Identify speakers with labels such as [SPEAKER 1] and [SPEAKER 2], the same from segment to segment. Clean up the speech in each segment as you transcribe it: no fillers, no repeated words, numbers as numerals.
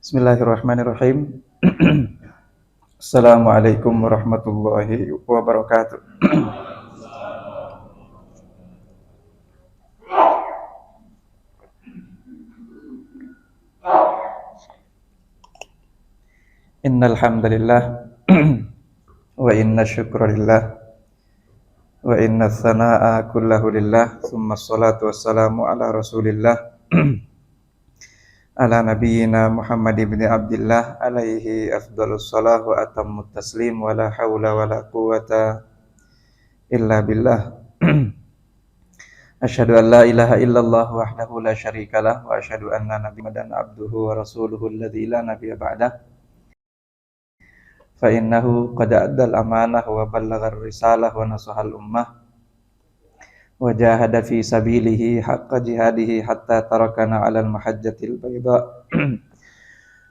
[SPEAKER 1] Bismillahirrahmanirrahim. Assalamualaikum warahmatullahi wabarakatuh. Innal hamdalillah wa inna syukralillah wa inna tsanaa kullahu lillah tsumma sholatu wassalamu ala rasulillah ala nabiyyina Muhammad ibn Abdillah alaihi afdhalus shalah wa atammut taslim wa la haula wa la quwata illa billah. Asyhadu an la ilaha illallah wahdahu la syarikalah wa asyhadu anna nabiyyan abduhu wa rasuluhu alladzi la nabiyya ba'dah. Fa innahu qad addal amanah wa ballaghar risalah wa nasahal ummah wa jahada fi sabilihi haqqa jihadihi hatta tarakana 'alal mahajjatil bayda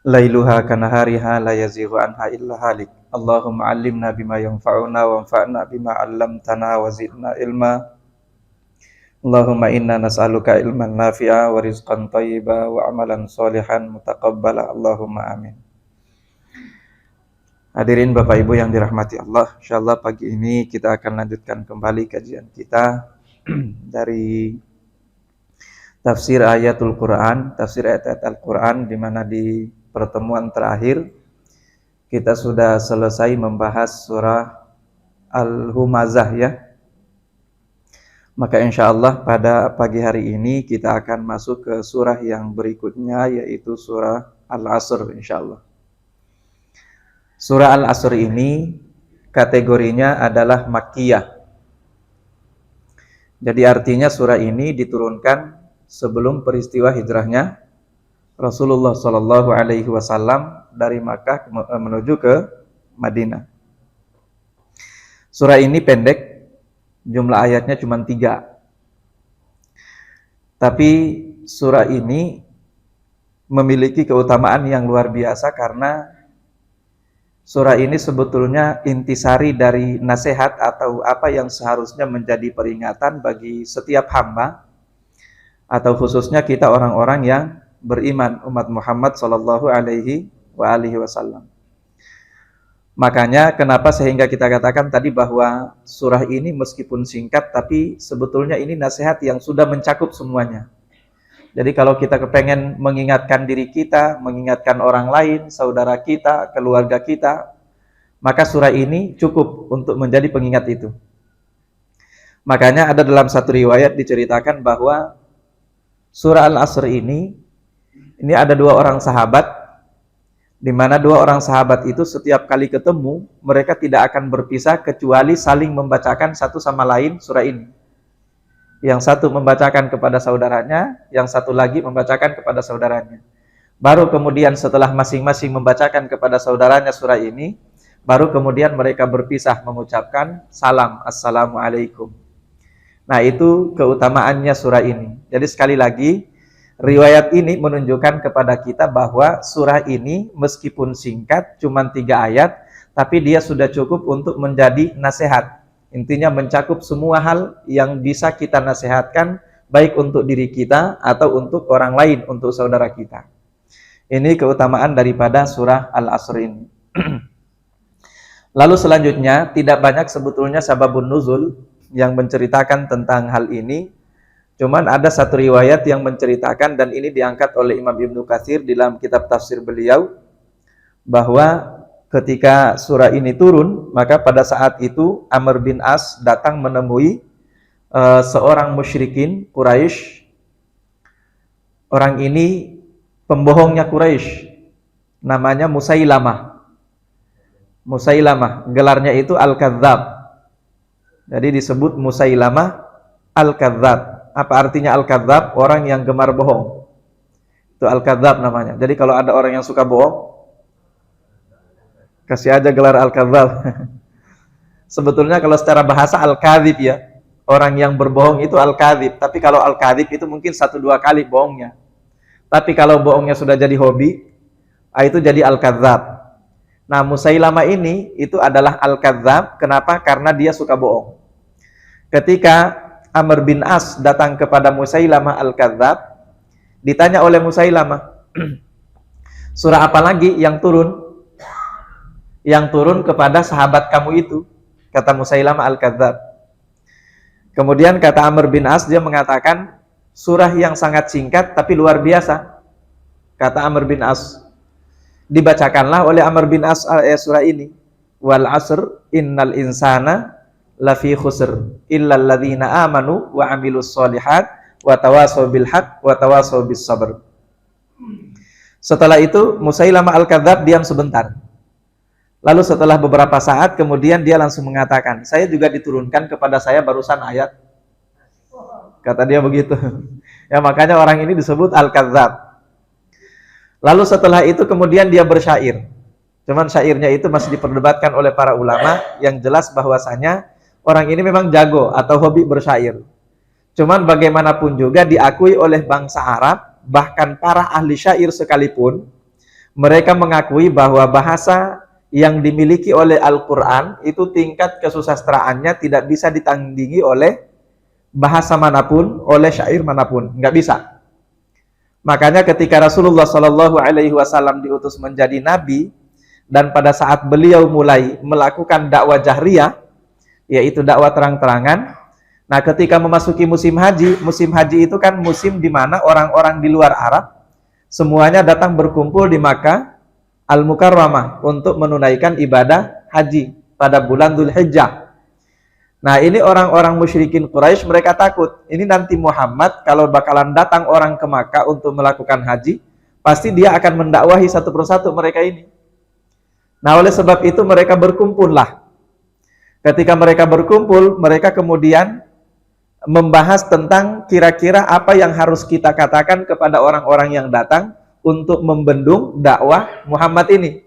[SPEAKER 1] lailuha kanahariha la yazighu anha illa halik. Allahumma 'allimna bima yanfa'una wanfa'na bima 'allamtana wa zidna ilma. Allahumma inna nas'aluka ilman nafi'a wa rizqan thayyiba wa amalan sholihan mutaqabbala. Allahumma amin. Hadirin Bapak Ibu yang dirahmati Allah, insyaallah pagi ini kita akan lanjutkan kembali kajian kita dari tafsir ayatul Quran, tafsir ayat-ayat Al-Quran, di mana di pertemuan terakhir kita sudah selesai membahas surah Al-Humazah ya. Maka insyaallah pada pagi hari ini kita akan masuk ke surah yang berikutnya, yaitu surah Al-Asr insyaallah. Surah Al-Asr ini kategorinya adalah Makkiyah. Jadi artinya surah ini diturunkan sebelum peristiwa hijrahnya Rasulullah Shallallahu Alaihi Wasallam dari Makkah menuju ke Madinah. Surah ini pendek, jumlah ayatnya cuma 3. Tapi surah ini memiliki keutamaan yang luar biasa karena surah ini sebetulnya intisari dari nasihat atau apa yang seharusnya menjadi peringatan bagi setiap hamba, atau khususnya kita orang-orang yang beriman, umat Muhammad sallallahu alaihi wasallam. Makanya kenapa sehingga kita katakan tadi bahwa surah ini meskipun singkat tapi sebetulnya ini nasihat yang sudah mencakup semuanya. Jadi kalau kita kepengen mengingatkan diri kita, mengingatkan orang lain, saudara kita, keluarga kita, maka surah ini cukup untuk menjadi pengingat itu. Makanya ada dalam satu riwayat diceritakan bahwa surah Al-Asr ini ada 2 orang sahabat, di mana 2 orang sahabat itu setiap kali ketemu, mereka tidak akan berpisah kecuali saling membacakan satu sama lain surah ini. Yang satu membacakan kepada saudaranya, yang satu lagi membacakan kepada saudaranya. Baru kemudian setelah masing-masing membacakan kepada saudaranya surah ini, baru kemudian mereka berpisah mengucapkan salam, assalamualaikum. Nah, itu keutamaannya surah ini. Jadi sekali lagi, riwayat ini menunjukkan kepada kita bahwa surah ini meskipun singkat, cuma 3 ayat, tapi dia sudah cukup untuk menjadi nasihat. Intinya mencakup semua hal yang bisa kita nasihatkan, baik untuk diri kita atau untuk orang lain, untuk saudara kita. Ini keutamaan daripada surah Al-Asr ini. Lalu selanjutnya, tidak banyak sebetulnya sababun nuzul yang menceritakan tentang hal ini. Cuman ada satu riwayat yang menceritakan, dan ini diangkat oleh Imam Ibnu Katsir di dalam kitab tafsir beliau, bahwa ketika surah ini turun, maka pada saat itu Amr bin As datang menemui seorang musyrikin Quraisy. Orang ini pembohongnya Quraisy, namanya Musailamah. Musailamah, gelarnya itu Al-Kadzab. Jadi disebut Musailamah Al-Kadzab. Apa artinya Al-Kadzab? Orang yang gemar bohong. Itu Al-Kadzab namanya. Jadi kalau ada orang yang suka bohong, kasih aja gelar Al-Kadzab. Sebetulnya kalau secara bahasa Al-Kadzib ya. Orang yang berbohong itu Al-Kadzib. Tapi kalau Al-Kadzib itu mungkin 1-2 kali bohongnya. Tapi kalau bohongnya sudah jadi hobi, itu jadi Al-Kadzab. Nah, Musailamah ini itu adalah Al-Kadzab. Kenapa? Karena dia suka bohong. Ketika Amr bin As datang kepada Musailamah Al-Kadzab, ditanya oleh Musailamah, Surah apa lagi yang turun? Yang turun kepada sahabat kamu itu, kata Musailamah Al-Kadzdzab. Kemudian kata Amr bin As, dia mengatakan surah yang sangat singkat tapi luar biasa. Kata Amr bin As, dibacakanlah oleh Amr bin As surah ini, wal asr innal insana lafi khusr illal ladzina amanu wa amilus solihat wa tawasaw bil haq wa tawasaw bis sabr. Setelah itu Musailamah Al-Kadzdzab diam sebentar. Lalu setelah beberapa saat kemudian dia langsung mengatakan, saya juga diturunkan kepada saya barusan ayat. Kata dia begitu. Ya, makanya orang ini disebut Al-Kadzdzab. Lalu setelah itu kemudian dia bersyair. Cuman syairnya itu masih diperdebatkan oleh para ulama. Yang jelas bahwasanya orang ini memang jago atau hobi bersyair. Cuman bagaimanapun juga diakui oleh bangsa Arab, bahkan para ahli syair sekalipun, mereka mengakui bahwa bahasa yang dimiliki oleh Al-Quran itu tingkat kesusastraannya tidak bisa ditandingi oleh bahasa manapun, oleh syair manapun, nggak bisa. Makanya ketika Rasulullah Shallallahu Alaihi Wasallam diutus menjadi nabi, dan pada saat beliau mulai melakukan dakwah jahriyah, yaitu dakwah terang-terangan, nah ketika memasuki musim haji itu kan musim di mana orang-orang di luar Arab semuanya datang berkumpul di Makkah Al-Mukarramah untuk menunaikan ibadah haji pada bulan Dzulhijjah. Nah, ini orang-orang musyrikin Quraisy mereka takut. Ini nanti Muhammad kalau bakalan datang orang ke Makkah untuk melakukan haji, pasti dia akan mendakwahi satu persatu mereka ini. Nah, oleh sebab itu mereka berkumpullah. Ketika mereka berkumpul, mereka kemudian membahas tentang kira-kira apa yang harus kita katakan kepada orang-orang yang datang untuk membendung dakwah Muhammad ini.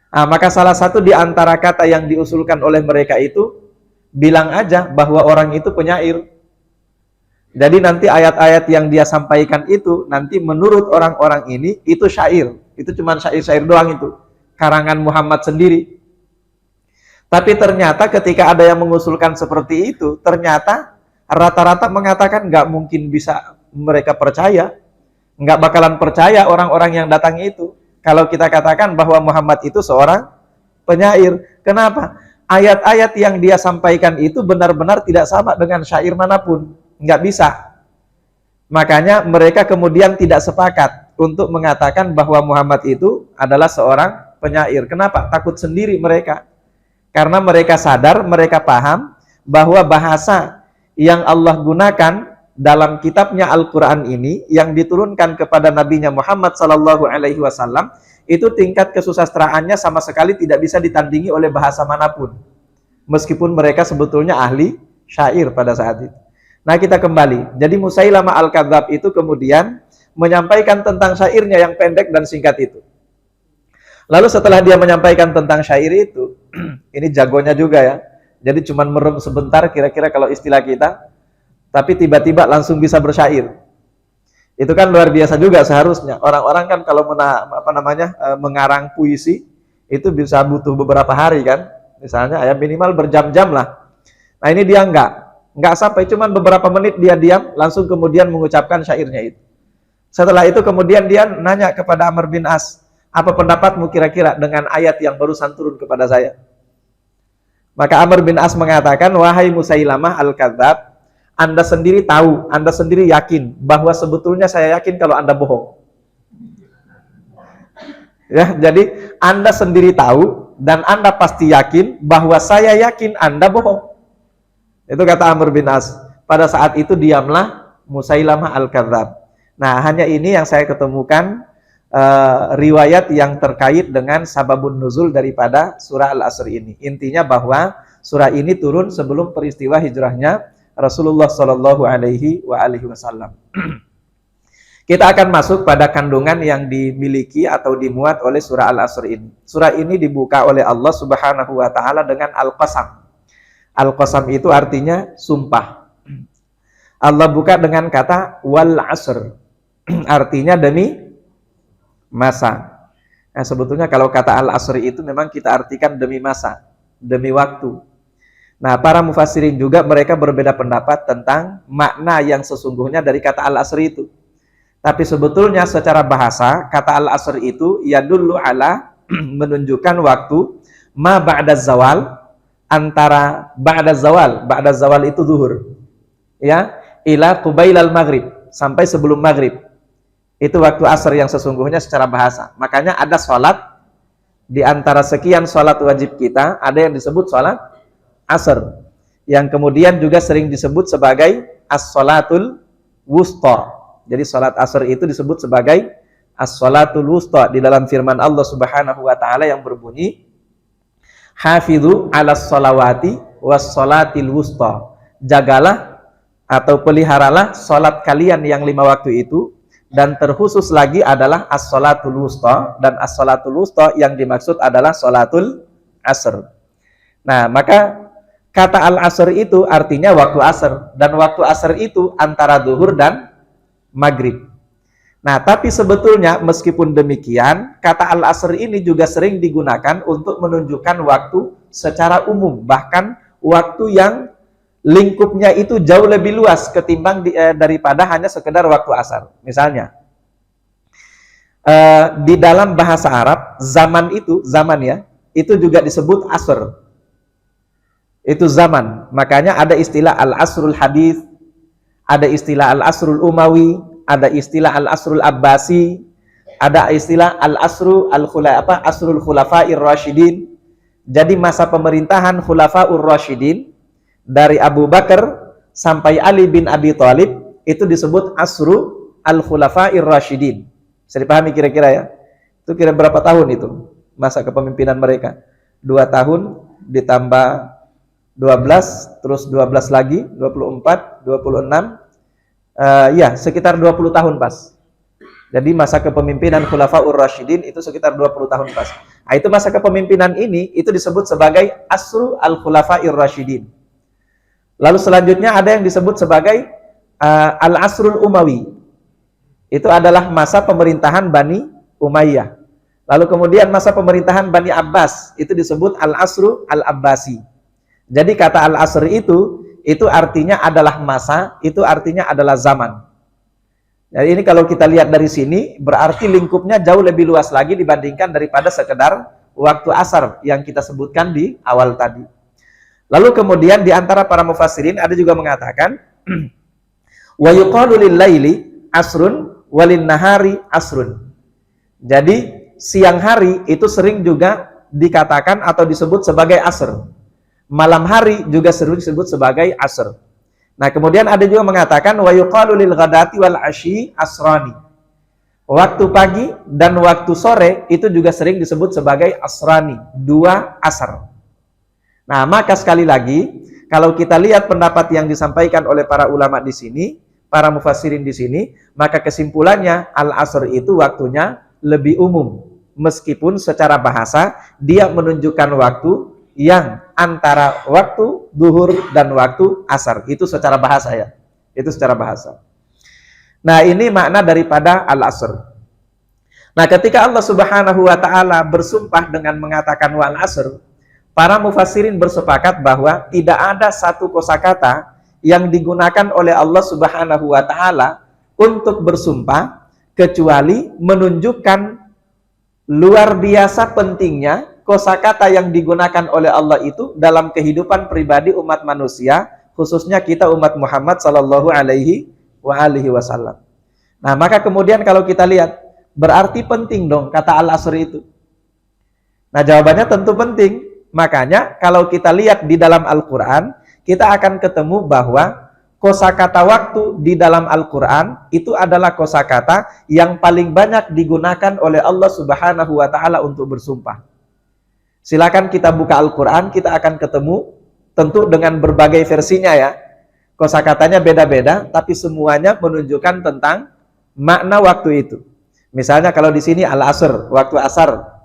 [SPEAKER 1] Nah, maka salah satu di antara kata yang diusulkan oleh mereka itu, bilang aja bahwa orang itu penyair. Jadi nanti ayat-ayat yang dia sampaikan itu, nanti menurut orang-orang ini, itu syair. Itu cuma syair-syair doang itu. Karangan Muhammad sendiri. Tapi ternyata ketika ada yang mengusulkan seperti itu, ternyata rata-rata mengatakan nggak mungkin bisa mereka percaya. Nggak bakalan percaya orang-orang yang datang itu kalau kita katakan bahwa Muhammad itu seorang penyair. Kenapa? Ayat-ayat yang dia sampaikan itu benar-benar tidak sama dengan syair manapun. Nggak bisa. Makanya mereka kemudian tidak sepakat untuk mengatakan bahwa Muhammad itu adalah seorang penyair. Kenapa? Takut sendiri mereka. Karena mereka sadar, mereka paham bahwa bahasa yang Allah gunakan dalam kitabnya Al-Quran ini yang diturunkan kepada Nabinya Muhammad SAW itu tingkat kesusastraannya sama sekali tidak bisa ditandingi oleh bahasa manapun, meskipun mereka sebetulnya ahli syair pada saat itu. Nah, kita kembali. Jadi Musailamah Al-Kadzdzab itu kemudian menyampaikan tentang syairnya yang pendek dan singkat itu. Lalu setelah dia menyampaikan tentang syair itu, ini jagonya juga ya, jadi cuman merem sebentar kira-kira kalau istilah kita, tapi tiba-tiba langsung bisa bersyair. Itu kan luar biasa juga seharusnya. Orang-orang kan kalau mengarang puisi itu bisa butuh beberapa hari kan. Misalnya ya minimal berjam-jam lah. Nah, ini dia enggak sampai, cuman beberapa menit dia diam langsung kemudian mengucapkan syairnya itu. Setelah itu kemudian dia nanya kepada Amr bin As, apa pendapatmu kira-kira dengan ayat yang barusan turun kepada saya? Maka Amr bin As mengatakan, wahai Musailamah Al-Kadzdzab, Anda sendiri tahu, Anda sendiri yakin bahwa sebetulnya saya yakin kalau Anda bohong. Ya, jadi Anda sendiri tahu dan Anda pasti yakin bahwa saya yakin Anda bohong. Itu kata Amr bin As. Pada saat itu diamlah Musailamah Al-Kadzdzab. Nah, hanya ini yang saya ketemukan riwayat yang terkait dengan sababun nuzul daripada surah Al-Asr ini. Intinya bahwa surah ini turun sebelum peristiwa hijrahnya Rasulullah Shallallahu Alaihi Wasallam. Kita akan masuk pada kandungan yang dimiliki atau dimuat oleh surah Al-Asr ini. Surah ini dibuka oleh Allah Subhanahu Wa Taala dengan Al-Qasam. Al-Qasam itu artinya sumpah. Allah buka dengan kata wal asr, artinya demi masa. Nah, sebetulnya kalau kata Al-Asr itu memang kita artikan demi masa, demi waktu. Nah, para mufassirin juga mereka berbeda pendapat tentang makna yang sesungguhnya dari kata Al-Asr itu. Tapi sebetulnya secara bahasa kata al-asr itu yadullu ala menunjukkan waktu ma ba'da zawal, antara ba'da zawal itu zuhur. Ya, ila qubailal maghrib, sampai sebelum maghrib. Itu waktu asar yang sesungguhnya secara bahasa. Makanya ada sholat di antara sekian sholat wajib kita, ada yang disebut sholat asar, yang kemudian juga sering disebut sebagai as-sholatul wusta. Jadi sholat asar itu disebut sebagai as-sholatul wusta di dalam firman Allah Subhanahu wa taala yang berbunyi hafidhu 'alas sholawati was sholatil wusta. Jagalah atau peliharalah sholat kalian yang 5 waktu itu, dan terkhusus lagi adalah as-sholatul wusta, dan as-sholatul wusta yang dimaksud adalah sholatul asr. Nah, maka kata al-asr itu artinya waktu asr, dan waktu asr itu antara zuhur dan maghrib. Nah, tapi sebetulnya meskipun demikian, kata al-asr ini juga sering digunakan untuk menunjukkan waktu secara umum, bahkan waktu yang lingkupnya itu jauh lebih luas ketimbang daripada hanya sekedar waktu asar. Misalnya, di dalam bahasa Arab, zaman itu juga disebut asr. Itu zaman. Makanya ada istilah al-asrul hadith, ada istilah al-asrul umawi, ada istilah al-asrul abbasi, ada istilah al-asrul khulafair rasyidin. Jadi masa pemerintahan khulafaur rasyidin dari Abu Bakar sampai Ali bin Abi Thalib itu disebut asru al-khulafair rasyidin. Bisa dipahami kira-kira ya? Itu kira berapa tahun itu masa kepemimpinan mereka? 2 tahun ditambah 12, terus 12 lagi, 24, 26, ya sekitar 20 tahun pas. Jadi masa kepemimpinan Khulafaur Rasyidin itu sekitar 20 tahun pas. Nah, itu masa kepemimpinan ini itu disebut sebagai Asru al-Khulafair Rasyidin. Lalu selanjutnya ada yang disebut sebagai Al-Asrul Umawi. Itu adalah masa pemerintahan Bani Umayyah. Lalu kemudian masa pemerintahan Bani Abbas itu disebut Al-Asru al-Abbasi. Jadi kata al-asr itu artinya adalah masa, itu artinya adalah zaman. Jadi ini kalau kita lihat dari sini, berarti lingkupnya jauh lebih luas lagi dibandingkan daripada sekedar waktu asar yang kita sebutkan di awal tadi. Lalu kemudian di antara para mufassirin ada juga mengatakan wa yuqalu lil-laili asrun walin nahari asrun. Jadi siang hari itu sering juga dikatakan atau disebut sebagai asr. Malam hari juga sering disebut sebagai asr. Nah, kemudian ada juga mengatakan wa yuqalu lil ghadati wal asyi asrani. Waktu pagi dan waktu sore itu juga sering disebut sebagai asrani, 2 asar. Nah, maka sekali lagi kalau kita lihat pendapat yang disampaikan oleh para ulama di sini, para mufassirin di sini, maka kesimpulannya al-asr itu waktunya lebih umum. Meskipun secara bahasa dia menunjukkan waktu yang antara waktu duhur dan waktu asar. Itu secara bahasa ya. Itu secara bahasa. Nah, ini makna daripada al-asr. Nah, ketika Allah Subhanahu wa taala bersumpah dengan mengatakan wal asr, para mufassirin bersepakat bahwa tidak ada satu kosakata yang digunakan oleh Allah Subhanahu wa taala untuk bersumpah kecuali menunjukkan luar biasa pentingnya kosakata yang digunakan oleh Allah itu dalam kehidupan pribadi umat manusia, khususnya kita umat Muhammad sallallahu alaihi wasallam. Nah, maka kemudian kalau kita lihat, berarti penting dong kata al-asr itu. Nah, jawabannya tentu penting. Makanya kalau kita lihat di dalam Al-Qur'an, kita akan ketemu bahwa kosakata waktu di dalam Al-Quran itu adalah kosakata yang paling banyak digunakan oleh Allah Subhanahu wa taala untuk bersumpah. Silakan kita buka Al-Quran, kita akan ketemu tentu dengan berbagai versinya ya. Kosakatanya beda-beda, tapi semuanya menunjukkan tentang makna waktu itu. Misalnya kalau di sini al-asr, waktu asar.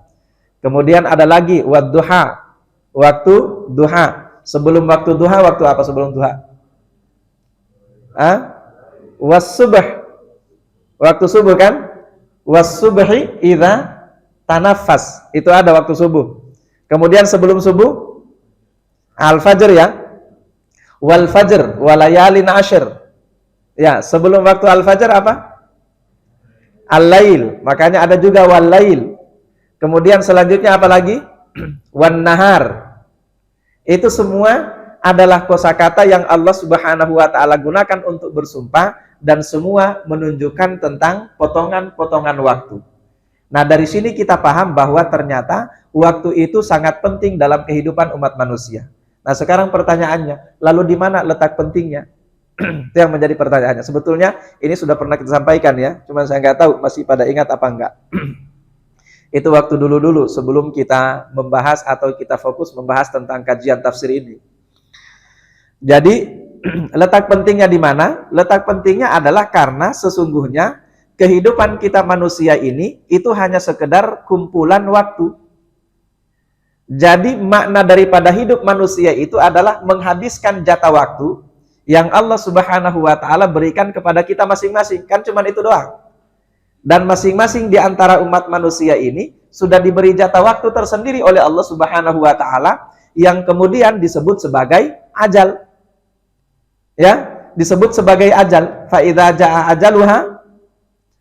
[SPEAKER 1] Kemudian ada lagi wad-duha, waktu duha. Sebelum waktu duha, waktu apa sebelum duha? Was-subh, waktu subuh kan? Was-subhi idza tanaffas, itu ada waktu subuh. Kemudian sebelum subuh al-fajr ya. Wal fajr walayalin ashr. Ya, sebelum waktu al-fajr apa? Al-lail, makanya ada juga wal-lail. Kemudian selanjutnya apa lagi? Wan-nahar. Itu semua adalah kosakata yang Allah Subhanahu wa taala gunakan untuk bersumpah dan semua menunjukkan tentang potongan-potongan waktu. Nah, dari sini kita paham bahwa ternyata waktu itu sangat penting dalam kehidupan umat manusia. Nah, sekarang pertanyaannya, lalu di mana letak pentingnya? Itu yang menjadi pertanyaannya. Sebetulnya ini sudah pernah kita sampaikan ya, cuma saya nggak tahu masih pada ingat apa enggak. Itu waktu dulu-dulu sebelum kita membahas atau kita fokus membahas tentang kajian tafsir ini. Jadi letak pentingnya di mana? Letak pentingnya adalah karena sesungguhnya kehidupan kita manusia ini itu hanya sekedar kumpulan waktu. Jadi makna daripada hidup manusia itu adalah menghabiskan jatah waktu yang Allah Subhanahu wa taala berikan kepada kita masing-masing. Kan cuma itu doang. Dan masing-masing di antara umat manusia ini sudah diberi jatah waktu tersendiri oleh Allah Subhanahu wa taala yang kemudian disebut sebagai ajal. Ya, disebut sebagai ajal. Fa idza jaa ajaluha,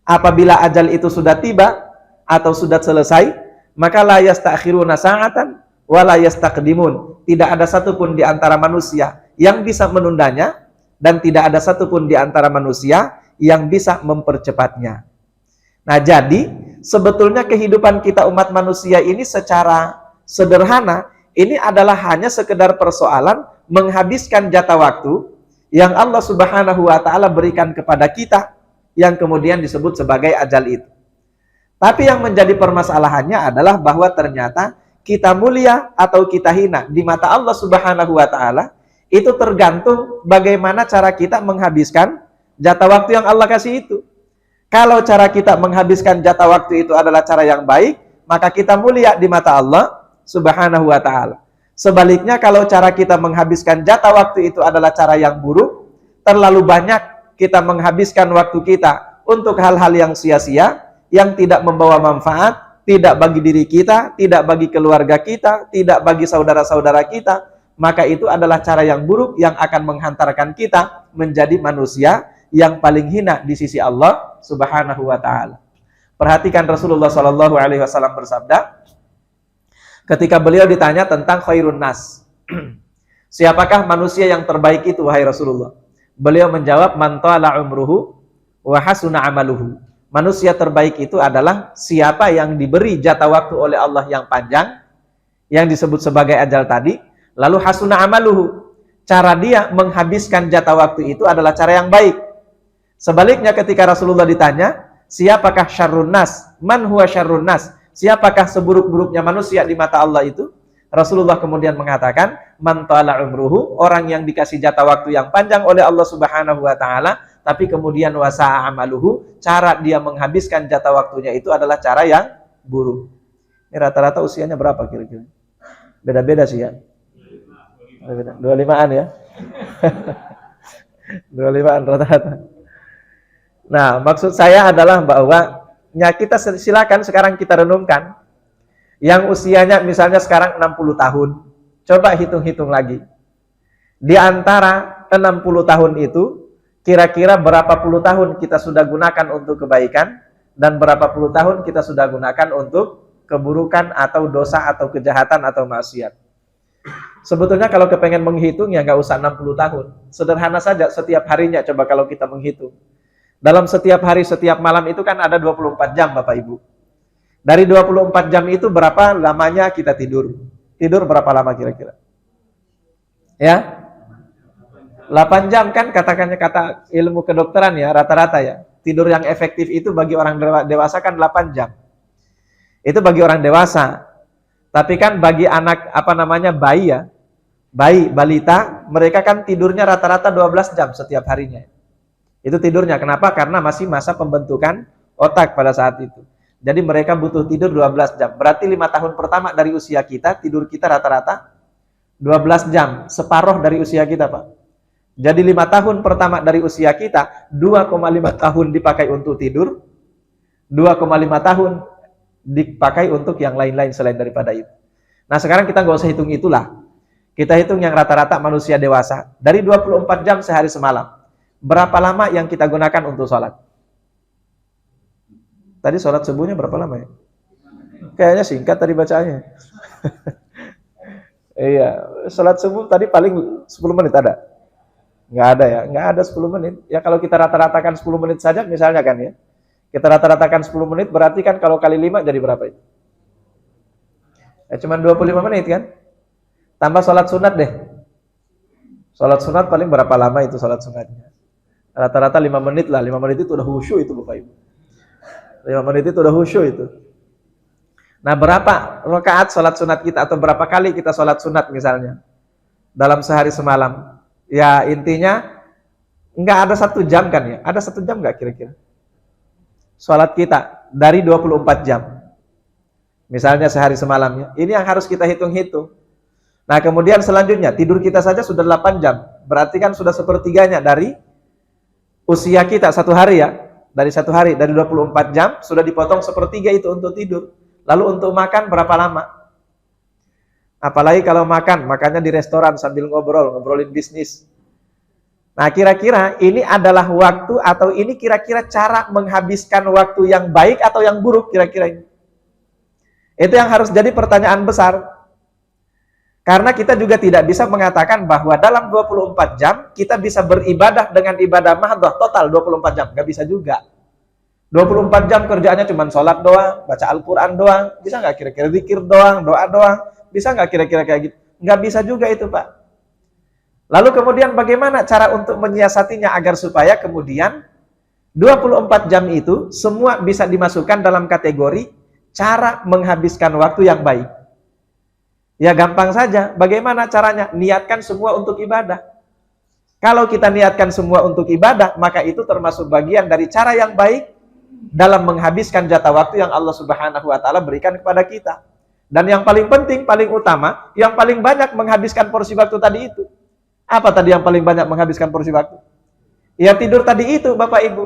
[SPEAKER 1] apabila ajal itu sudah tiba atau sudah selesai, maka la yastakhiruna sa'atan wa la yastaqdimun. Tidak ada satupun di antara manusia yang bisa menundanya dan tidak ada satupun di antara manusia yang bisa mempercepatnya. Nah, jadi sebetulnya kehidupan kita umat manusia ini secara sederhana ini adalah hanya sekedar persoalan menghabiskan jatah waktu yang Allah Subhanahu wa taala berikan kepada kita yang kemudian disebut sebagai ajal itu. Tapi yang menjadi permasalahannya adalah bahwa ternyata kita mulia atau kita hina di mata Allah Subhanahu wa taala itu tergantung bagaimana cara kita menghabiskan jatah waktu yang Allah kasih itu. Kalau cara kita menghabiskan jatah waktu itu adalah cara yang baik, maka kita mulia di mata Allah Subhanahu wa taala. Sebaliknya kalau cara kita menghabiskan jatah waktu itu adalah cara yang buruk, terlalu banyak kita menghabiskan waktu kita untuk hal-hal yang sia-sia, yang tidak membawa manfaat, tidak bagi diri kita, tidak bagi keluarga kita, tidak bagi saudara-saudara kita, maka itu adalah cara yang buruk yang akan menghantarkan kita menjadi manusia yang paling hina di sisi Allah Subhanahu wa taala. Perhatikan Rasulullah sallallahu alaihi wasallam bersabda ketika beliau ditanya tentang khairun nas. Siapakah manusia yang terbaik itu wahai Rasulullah? Beliau menjawab man tala umruhu wa hasuna amaluhu. Manusia terbaik itu adalah siapa yang diberi jatah waktu oleh Allah yang panjang yang disebut sebagai ajal tadi, lalu hasuna amaluhu. Cara dia menghabiskan jatah waktu itu adalah cara yang baik. Sebaliknya ketika Rasulullah ditanya, siapakah syarrun nas? Man huwa syarrun nas? Siapakah seburuk-buruknya manusia di mata Allah itu? Rasulullah kemudian mengatakan, man tala umruhu, orang yang dikasih jatah waktu yang panjang oleh Allah Subhanahu wa taala, tapi kemudian wasa'a amaluhu, cara dia menghabiskan jatah waktunya itu adalah cara yang buruk. Ini rata-rata usianya berapa kira-kira? Beda-beda sih ya. 25-an ya. 25-an rata-rata. Nah, maksud saya adalah bahwa kita silakan sekarang kita renungkan yang usianya misalnya sekarang 60 tahun. Coba hitung-hitung lagi. Di antara 60 tahun itu, kira-kira berapa puluh tahun kita sudah gunakan untuk kebaikan dan berapa puluh tahun kita sudah gunakan untuk keburukan atau dosa atau kejahatan atau maksiat. Sebetulnya kalau kepengen menghitung ya nggak usah 60 tahun. Sederhana saja setiap harinya coba kalau kita menghitung. Dalam setiap hari, setiap malam itu kan ada 24 jam Bapak Ibu. Dari 24 jam itu berapa lamanya kita tidur? Tidur berapa lama kira-kira? Ya? 8 jam kan katakannya kata ilmu kedokteran ya, rata-rata ya. Tidur yang efektif itu bagi orang dewasa kan 8 jam. Itu bagi orang dewasa. Tapi kan bagi anak bayi ya, bayi, balita, mereka kan tidurnya rata-rata 12 jam setiap harinya. Itu tidurnya. Kenapa? Karena masih masa pembentukan otak pada saat itu. Jadi mereka butuh tidur 12 jam. Berarti 5 tahun pertama dari usia kita, tidur kita rata-rata 12 jam. Separuh dari usia kita, Pak. Jadi 5 tahun pertama dari usia kita, 2,5 tahun dipakai untuk tidur, 2,5 tahun dipakai untuk yang lain-lain selain daripada itu. Nah sekarang kita nggak usah hitung itulah. Kita hitung yang rata-rata manusia dewasa. Dari 24 jam sehari semalam. Berapa lama yang kita gunakan untuk sholat? Tadi sholat subuhnya berapa lama ya? Kayaknya singkat tadi bacaannya. Iya, sholat subuh tadi paling 10 menit ada? Nggak ada ya, nggak ada 10 menit. Ya kalau kita rata-ratakan 10 menit saja misalnya kan ya. Kita rata-ratakan 10 menit berarti kan kalau kali 5 jadi berapa itu? Ya cuma 25 menit kan? Tambah sholat sunat deh. Sholat sunat paling berapa lama itu sholat sunatnya? Rata-rata 5 menit lah, 5 menit itu udah khusyuk itu Bapak Ibu. 5 menit itu udah khusyuk itu. Nah berapa rakaat sholat sunat kita atau berapa kali kita sholat sunat misalnya dalam sehari semalam? Ya intinya nggak ada 1 jam kan ya? Ada 1 jam nggak kira-kira? Sholat kita dari 24 jam. Misalnya sehari semalamnya. Ini yang harus kita hitung-hitung. Nah kemudian selanjutnya tidur kita saja sudah 8 jam. Berarti kan sudah sepertiganya dari usia kita 1 hari ya. Dari 1 hari, dari 24 jam sudah dipotong sepertiga itu untuk tidur. Lalu untuk makan berapa lama? Apalagi kalau makannya di restoran sambil ngobrolin bisnis. Nah kira-kira ini adalah waktu atau ini kira-kira cara menghabiskan waktu yang baik atau yang buruk kira-kira ini? Itu yang harus jadi pertanyaan besar. Karena kita juga tidak bisa mengatakan bahwa dalam 24 jam kita bisa beribadah dengan ibadah mahdhah total 24 jam. Nggak bisa juga. 24 jam kerjaannya cuma sholat doang, baca Al-Quran doang. Bisa nggak kira-kira zikir doang, doa doang? Bisa nggak kira-kira kayak gitu? Nggak bisa juga itu Pak. Lalu kemudian bagaimana cara untuk menyiasatinya agar supaya kemudian 24 jam itu semua bisa dimasukkan dalam kategori cara menghabiskan waktu yang baik. Ya gampang saja. Bagaimana caranya? Niatkan semua untuk ibadah. Kalau kita niatkan semua untuk ibadah, maka itu termasuk bagian dari cara yang baik dalam menghabiskan jatah waktu yang Allah Subhanahu wa taala berikan kepada kita. Dan yang paling penting, paling utama, yang paling banyak menghabiskan porsi waktu tadi itu. Apa tadi yang paling banyak menghabiskan porsi waktu? Ya tidur tadi itu Bapak Ibu.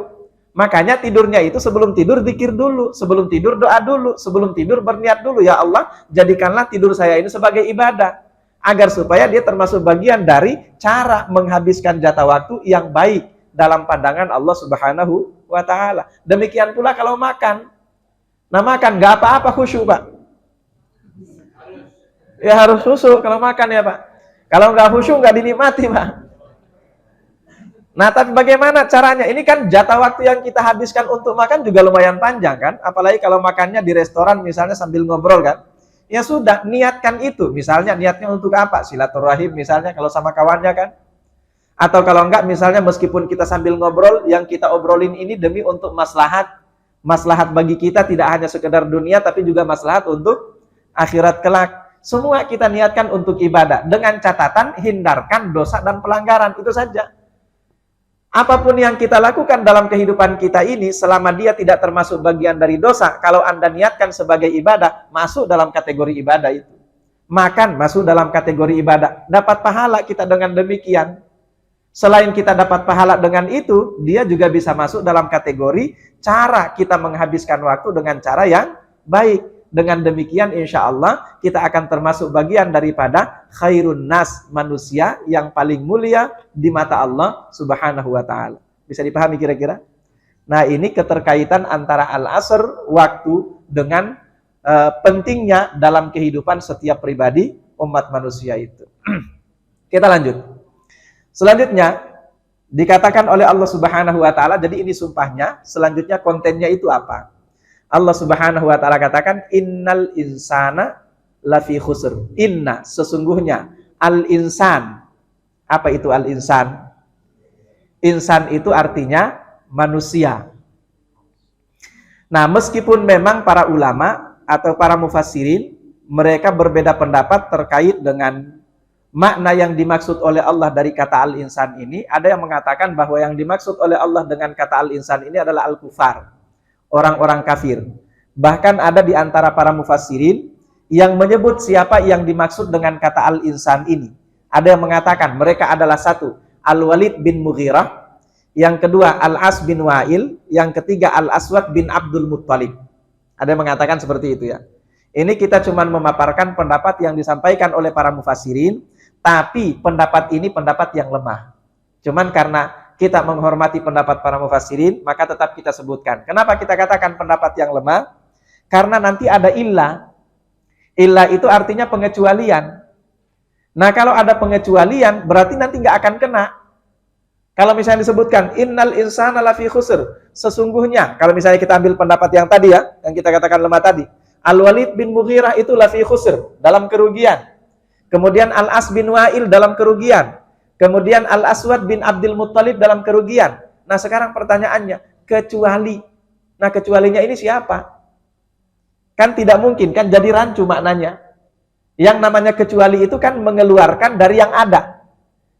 [SPEAKER 1] Makanya tidurnya itu sebelum tidur zikir dulu, sebelum tidur doa dulu, sebelum tidur berniat dulu, ya Allah, jadikanlah tidur saya ini sebagai ibadah agar supaya dia termasuk bagian dari cara menghabiskan jatah waktu yang baik dalam pandangan Allah Subhanahu wa taala. Demikian pula kalau makan. Nah, makan nggak apa-apa khusyuk, Pak. Ya harus khusyuk kalau makan ya, Pak. Kalau nggak khusyuk nggak dinikmati, Pak. Nah, tapi bagaimana caranya? Ini kan jatah waktu yang kita habiskan untuk makan juga lumayan panjang kan? Apalagi kalau makannya di restoran misalnya sambil ngobrol kan? Ya sudah, niatkan itu. Misalnya niatnya untuk apa? Silaturahim misalnya kalau sama kawannya kan? Atau kalau enggak misalnya meskipun kita sambil ngobrol, yang kita obrolin ini demi untuk maslahat. Maslahat bagi kita tidak hanya sekedar dunia tapi juga maslahat untuk akhirat kelak. Semua kita niatkan untuk ibadah. Dengan catatan hindarkan dosa dan pelanggaran. Itu saja. Apapun yang kita lakukan dalam kehidupan kita ini, selama dia tidak termasuk bagian dari dosa, kalau Anda niatkan sebagai ibadah, masuk dalam kategori ibadah itu. Makan masuk dalam kategori ibadah. Dapat pahala kita dengan demikian. Selain kita dapat pahala dengan itu, dia juga bisa masuk dalam kategori cara kita menghabiskan waktu dengan cara yang baik. Dengan demikian insya Allah kita akan termasuk bagian daripada khairun nas, manusia yang paling mulia di mata Allah Subhanahu wa taala. Bisa dipahami kira-kira? Nah, ini keterkaitan antara al-asr, waktu, dengan pentingnya dalam kehidupan setiap pribadi umat manusia itu. Kita lanjut. Selanjutnya dikatakan oleh Allah Subhanahu wa taala, jadi ini sumpahnya, selanjutnya kontennya itu apa? Allah Subhanahu wa taala katakan innal insana lafi khusr. Inna, sesungguhnya, al-insan. Apa itu al-insan? Insan itu artinya manusia. Nah, meskipun memang para ulama atau para mufassirin mereka berbeda pendapat terkait dengan makna yang dimaksud oleh Allah dari kata al-insan ini. Ada yang mengatakan bahwa yang dimaksud oleh Allah dengan kata al-insan ini adalah al-kufar, orang-orang kafir. Bahkan ada di antara para mufassirin yang menyebut siapa yang dimaksud dengan kata al-insan ini. Ada yang mengatakan mereka adalah satu, Al-Walid bin Mughirah, yang kedua Al-As bin Wa'il, yang ketiga Al-Aswad bin Abdul Muttalib. Ada yang mengatakan seperti itu ya. Ini kita cuma memaparkan pendapat yang disampaikan oleh para mufassirin, tapi pendapat ini pendapat yang lemah. Cuman karena kita menghormati pendapat para mufassirin, maka tetap kita sebutkan. Kenapa kita katakan pendapat yang lemah? Karena nanti ada illah. Illah itu artinya pengecualian. Nah, kalau ada pengecualian, berarti nanti nggak akan kena. Kalau misalnya disebutkan, innal insana lafi khusr, sesungguhnya, kalau misalnya kita ambil pendapat yang tadi ya, yang kita katakan lemah tadi, Al-Walid bin Mughirah itu lafi khusr, dalam kerugian. Kemudian Al-As bin Wa'il dalam kerugian. Kemudian Al-Aswad bin Abdul Muttalib dalam kerugian. Nah, sekarang pertanyaannya, kecuali. Nah, kecualinya ini siapa? Kan tidak mungkin, kan jadi rancu maknanya. Yang namanya kecuali itu kan mengeluarkan dari yang ada.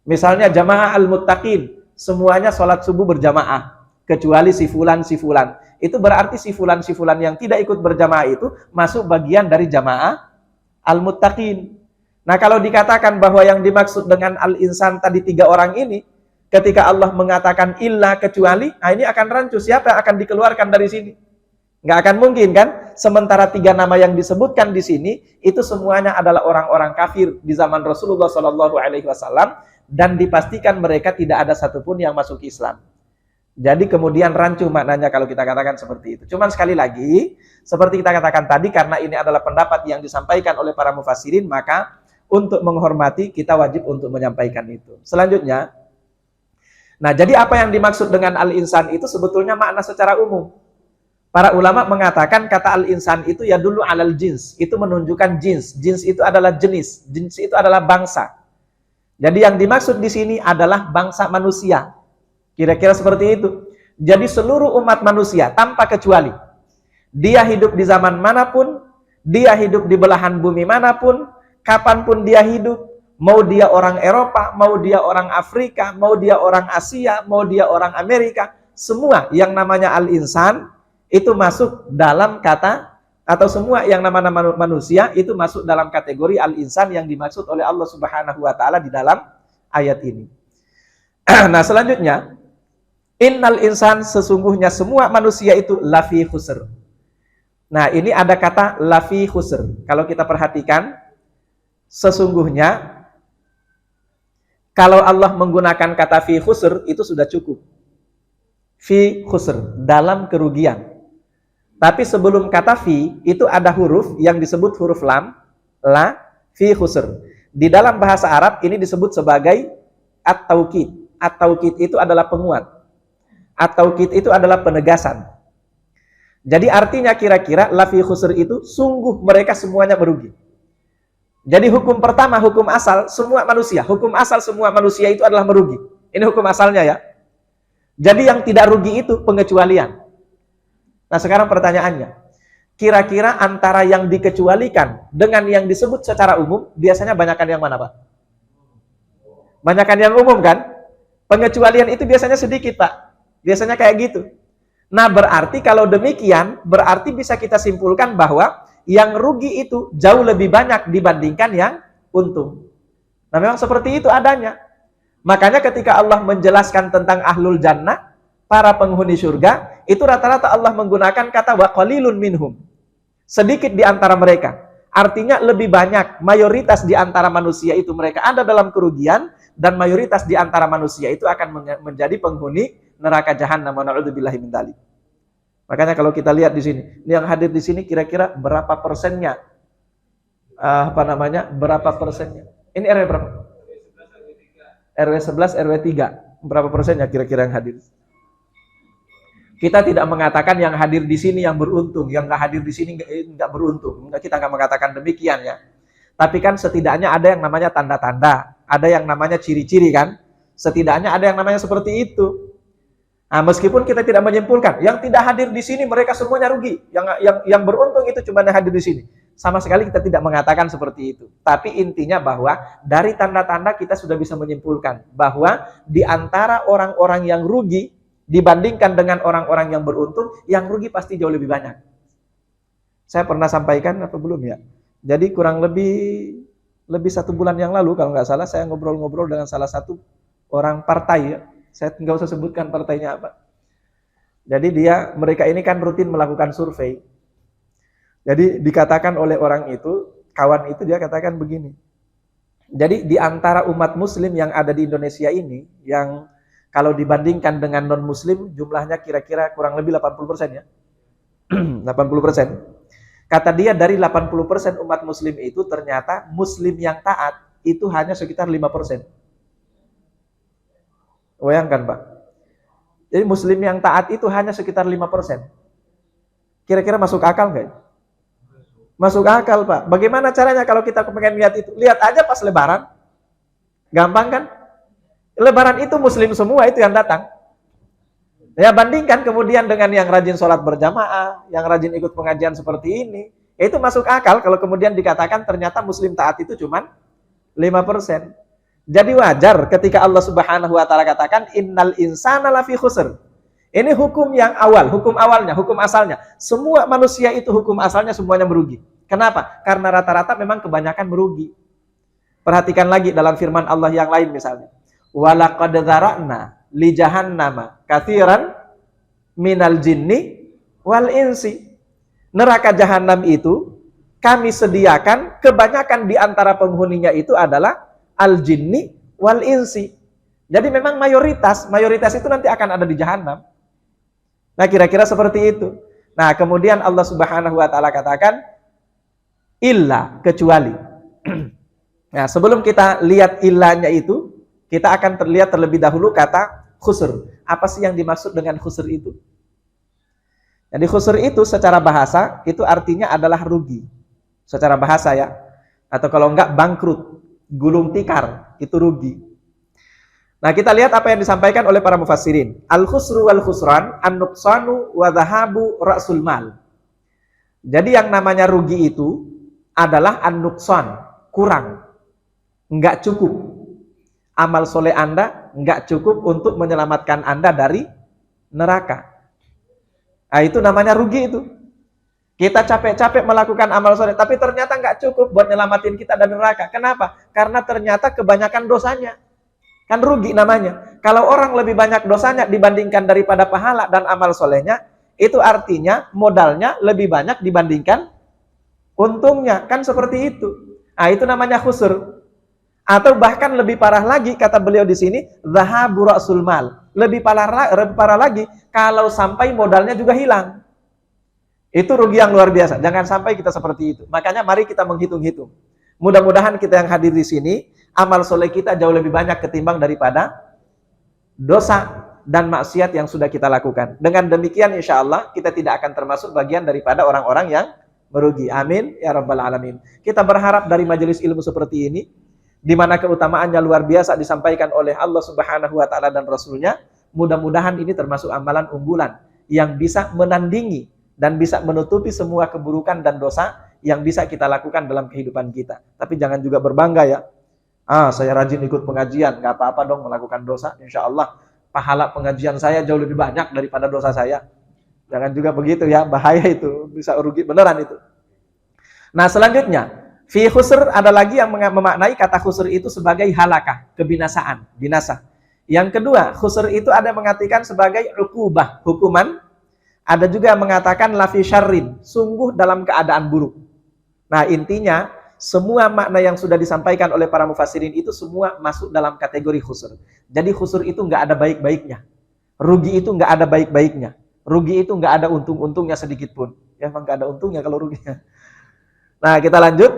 [SPEAKER 1] Misalnya jamaah al-muttaqin, semuanya sholat subuh berjamaah. Kecuali si fulan. Itu berarti si fulan yang tidak ikut berjamaah itu masuk bagian dari jamaah al-muttaqin. Nah, kalau dikatakan bahwa yang dimaksud dengan al-insan tadi 3 orang ini, ketika Allah mengatakan illa kecuali, nah ini akan rancu, siapa yang akan dikeluarkan dari sini? Nggak akan mungkin kan? Sementara 3 nama yang disebutkan di sini, itu semuanya adalah orang-orang kafir di zaman Rasulullah SAW, dan dipastikan mereka tidak ada satupun yang masuk Islam. Jadi kemudian rancu maknanya kalau kita katakan seperti itu. Cuman sekali lagi, seperti kita katakan tadi, karena ini adalah pendapat yang disampaikan oleh para mufassirin, maka untuk menghormati, kita wajib untuk menyampaikan itu. Selanjutnya, nah jadi apa yang dimaksud dengan al-insan itu sebetulnya makna secara umum. Para ulama mengatakan kata al-insan itu ya dulu alal jins, itu menunjukkan jins. Jins itu adalah jenis, jins itu adalah bangsa. Jadi yang dimaksud di sini adalah bangsa manusia. Kira-kira seperti itu. Jadi seluruh umat manusia tanpa kecuali. Dia hidup di zaman manapun, dia hidup di belahan bumi manapun, kapanpun dia hidup, mau dia orang Eropa, mau dia orang Afrika, mau dia orang Asia, mau dia orang Amerika, semua yang namanya al-insan itu masuk dalam kata, atau semua yang namanya manusia itu masuk dalam kategori al-insan yang dimaksud oleh Allah Subhanahu wa taala di dalam ayat ini. Nah, selanjutnya, innal insan, sesungguhnya semua manusia itu lafi khusr. Nah, ini ada kata lafi khusr. Kalau kita perhatikan, sesungguhnya kalau Allah menggunakan kata fi khusr itu sudah cukup. Fi khusr, dalam kerugian. Tapi sebelum kata fi itu ada huruf yang disebut huruf lam, la, fi khusr. Di dalam bahasa Arab ini disebut sebagai at-taukid. At-taukid itu adalah penguat. At-taukid itu adalah penegasan. Jadi artinya kira-kira la fi khusr itu sungguh mereka semuanya merugi. Jadi hukum pertama, hukum asal semua manusia. Hukum asal semua manusia itu adalah merugi. Ini hukum asalnya ya. Jadi yang tidak rugi itu pengecualian. Nah, sekarang pertanyaannya, kira-kira antara yang dikecualikan dengan yang disebut secara umum, biasanya banyakan yang mana, Pak? Banyakan yang umum kan? Pengecualian itu biasanya sedikit, Pak. Biasanya kayak gitu. Nah, berarti kalau demikian, berarti bisa kita simpulkan bahwa yang rugi itu jauh lebih banyak dibandingkan yang untung. Nah, memang seperti itu adanya. Makanya ketika Allah menjelaskan tentang ahlul jannah, para penghuni surga, itu rata-rata Allah menggunakan kata wa qalilun minhum. Sedikit di antara mereka. Artinya lebih banyak, mayoritas di antara manusia itu mereka ada dalam kerugian, dan mayoritas di antara manusia itu akan menjadi penghuni neraka jahanam. Na'udzubillahi min dzalik. Makanya kalau kita lihat di sini, ini yang hadir di sini kira-kira berapa persennya? Berapa persennya? Ini RW berapa? RW 11, RW 3. Berapa persennya kira-kira yang hadir? Kita tidak mengatakan yang hadir di sini yang beruntung, yang nggak hadir di sini nggak beruntung. Kita nggak mengatakan demikian ya. Tapi kan setidaknya ada yang namanya tanda-tanda, ada yang namanya ciri-ciri kan? Setidaknya ada yang namanya seperti itu. Nah, meskipun kita tidak menyimpulkan, yang tidak hadir di sini mereka semuanya rugi, yang beruntung itu cuma yang hadir di sini. Sama sekali kita tidak mengatakan seperti itu. Tapi intinya bahwa dari tanda-tanda kita sudah bisa menyimpulkan bahwa di antara orang-orang yang rugi dibandingkan dengan orang-orang yang beruntung, yang rugi pasti jauh lebih banyak. Saya pernah sampaikan apa belum ya? Jadi kurang lebih 1 bulan yang lalu kalau nggak salah saya ngobrol-ngobrol dengan salah satu orang partai ya. Saya nggak usah sebutkan partainya apa. Jadi mereka ini kan rutin melakukan survei. Jadi dikatakan oleh orang itu, kawan itu dia katakan begini. Jadi di antara umat muslim yang ada di Indonesia ini, yang Kalau dibandingkan dengan non-muslim, jumlahnya kira-kira kurang lebih 80% ya. 80%. Kata dia dari 80% umat muslim itu ternyata muslim yang taat itu hanya sekitar 5%. Bayangkan Pak. Jadi muslim yang taat itu hanya sekitar 5%. Kira-kira masuk akal nggak? Masuk akal Pak. Bagaimana caranya kalau kita pengen lihat itu? Lihat aja pas lebaran. Gampang kan? Lebaran itu muslim semua itu yang datang. Ya bandingkan kemudian dengan yang rajin sholat berjamaah, yang rajin ikut pengajian seperti ini, itu masuk akal kalau kemudian dikatakan ternyata muslim taat itu cuma 5%. Jadi wajar ketika Allah Subhanahu wa taala katakan innal insana lafi khusr. Ini hukum yang awal, hukum awalnya, hukum asalnya. Semua manusia itu hukum asalnya semuanya merugi. Kenapa? Karena rata-rata memang kebanyakan merugi. Perhatikan lagi dalam firman Allah yang lain misalnya. Walaqad dzara'na li jahannama katsiran minal jinni wal insi. Neraka jahanam itu kami sediakan kebanyakan di antara penghuninya itu adalah al jinni wal insi. Jadi memang mayoritas itu nanti akan ada di jahanam. Nah, kira-kira seperti itu. Nah, kemudian Allah Subhanahu wa taala katakan illa, kecuali. Nah, sebelum kita lihat illanya itu, kita akan terlihat terlebih dahulu kata khusr. Apa sih yang dimaksud dengan khusr itu? Jadi khusr itu secara bahasa itu artinya adalah rugi. Secara bahasa ya. Atau kalau enggak bangkrut, gulung tikar, itu rugi. Nah, kita lihat apa yang disampaikan oleh para mufassirin. Al-khusru wal khusran an-nuqsanu wa dhahabu ra'sul mal. Jadi yang namanya rugi itu adalah an-nuqsan, kurang. Enggak cukup. Amal soleh Anda enggak cukup untuk menyelamatkan Anda dari neraka. Nah, itu namanya rugi itu. Kita capek-capek melakukan amal soleh, tapi ternyata nggak cukup buat nyelamatin kita dari neraka. Kenapa? Karena ternyata kebanyakan dosanya. Kan rugi namanya. Kalau orang lebih banyak dosanya dibandingkan daripada pahala dan amal solehnya, itu artinya modalnya lebih banyak dibandingkan untungnya. Kan seperti itu. Nah, itu namanya khusr. Atau bahkan lebih parah lagi, kata beliau di sini, dhahabu ra'sul mal. Lebih parah lagi, kalau sampai modalnya juga hilang. Itu rugi yang luar biasa. Jangan sampai kita seperti itu. Makanya mari kita menghitung-hitung. Mudah-mudahan kita yang hadir di sini, amal soleh kita jauh lebih banyak ketimbang daripada dosa dan maksiat yang sudah kita lakukan. Dengan demikian insya Allah kita tidak akan termasuk bagian daripada orang-orang yang merugi. Amin ya rabbal alamin. Kita berharap dari majelis ilmu seperti ini, di mana keutamaannya luar biasa disampaikan oleh Allah Subhanahu wa taala dan Rasulnya, mudah-mudahan ini termasuk amalan unggulan yang bisa menandingi dan bisa menutupi semua keburukan dan dosa yang bisa kita lakukan dalam kehidupan kita. Tapi jangan juga berbangga ya. Saya rajin ikut pengajian, nggak apa-apa dong melakukan dosa. Insya Allah pahala pengajian saya jauh lebih banyak daripada dosa saya. Jangan juga begitu ya, bahaya itu, bisa rugi beneran itu. Nah, selanjutnya fi khusr ada lagi yang memaknai kata khusr itu sebagai halakah, kebinasaan, binasa. Yang kedua, khusr itu ada yang mengartikan sebagai uqubah, hukuman. Ada juga yang mengatakan lafi syarrin, sungguh dalam keadaan buruk. Nah, intinya semua makna yang sudah disampaikan oleh para mufassirin itu semua masuk dalam kategori khusr. Jadi khusr itu nggak ada baik-baiknya. Rugi itu nggak ada baik-baiknya. Rugi itu nggak ada untung-untungnya sedikit pun. Ya, memang nggak ada untungnya kalau ruginya. Nah, kita lanjut.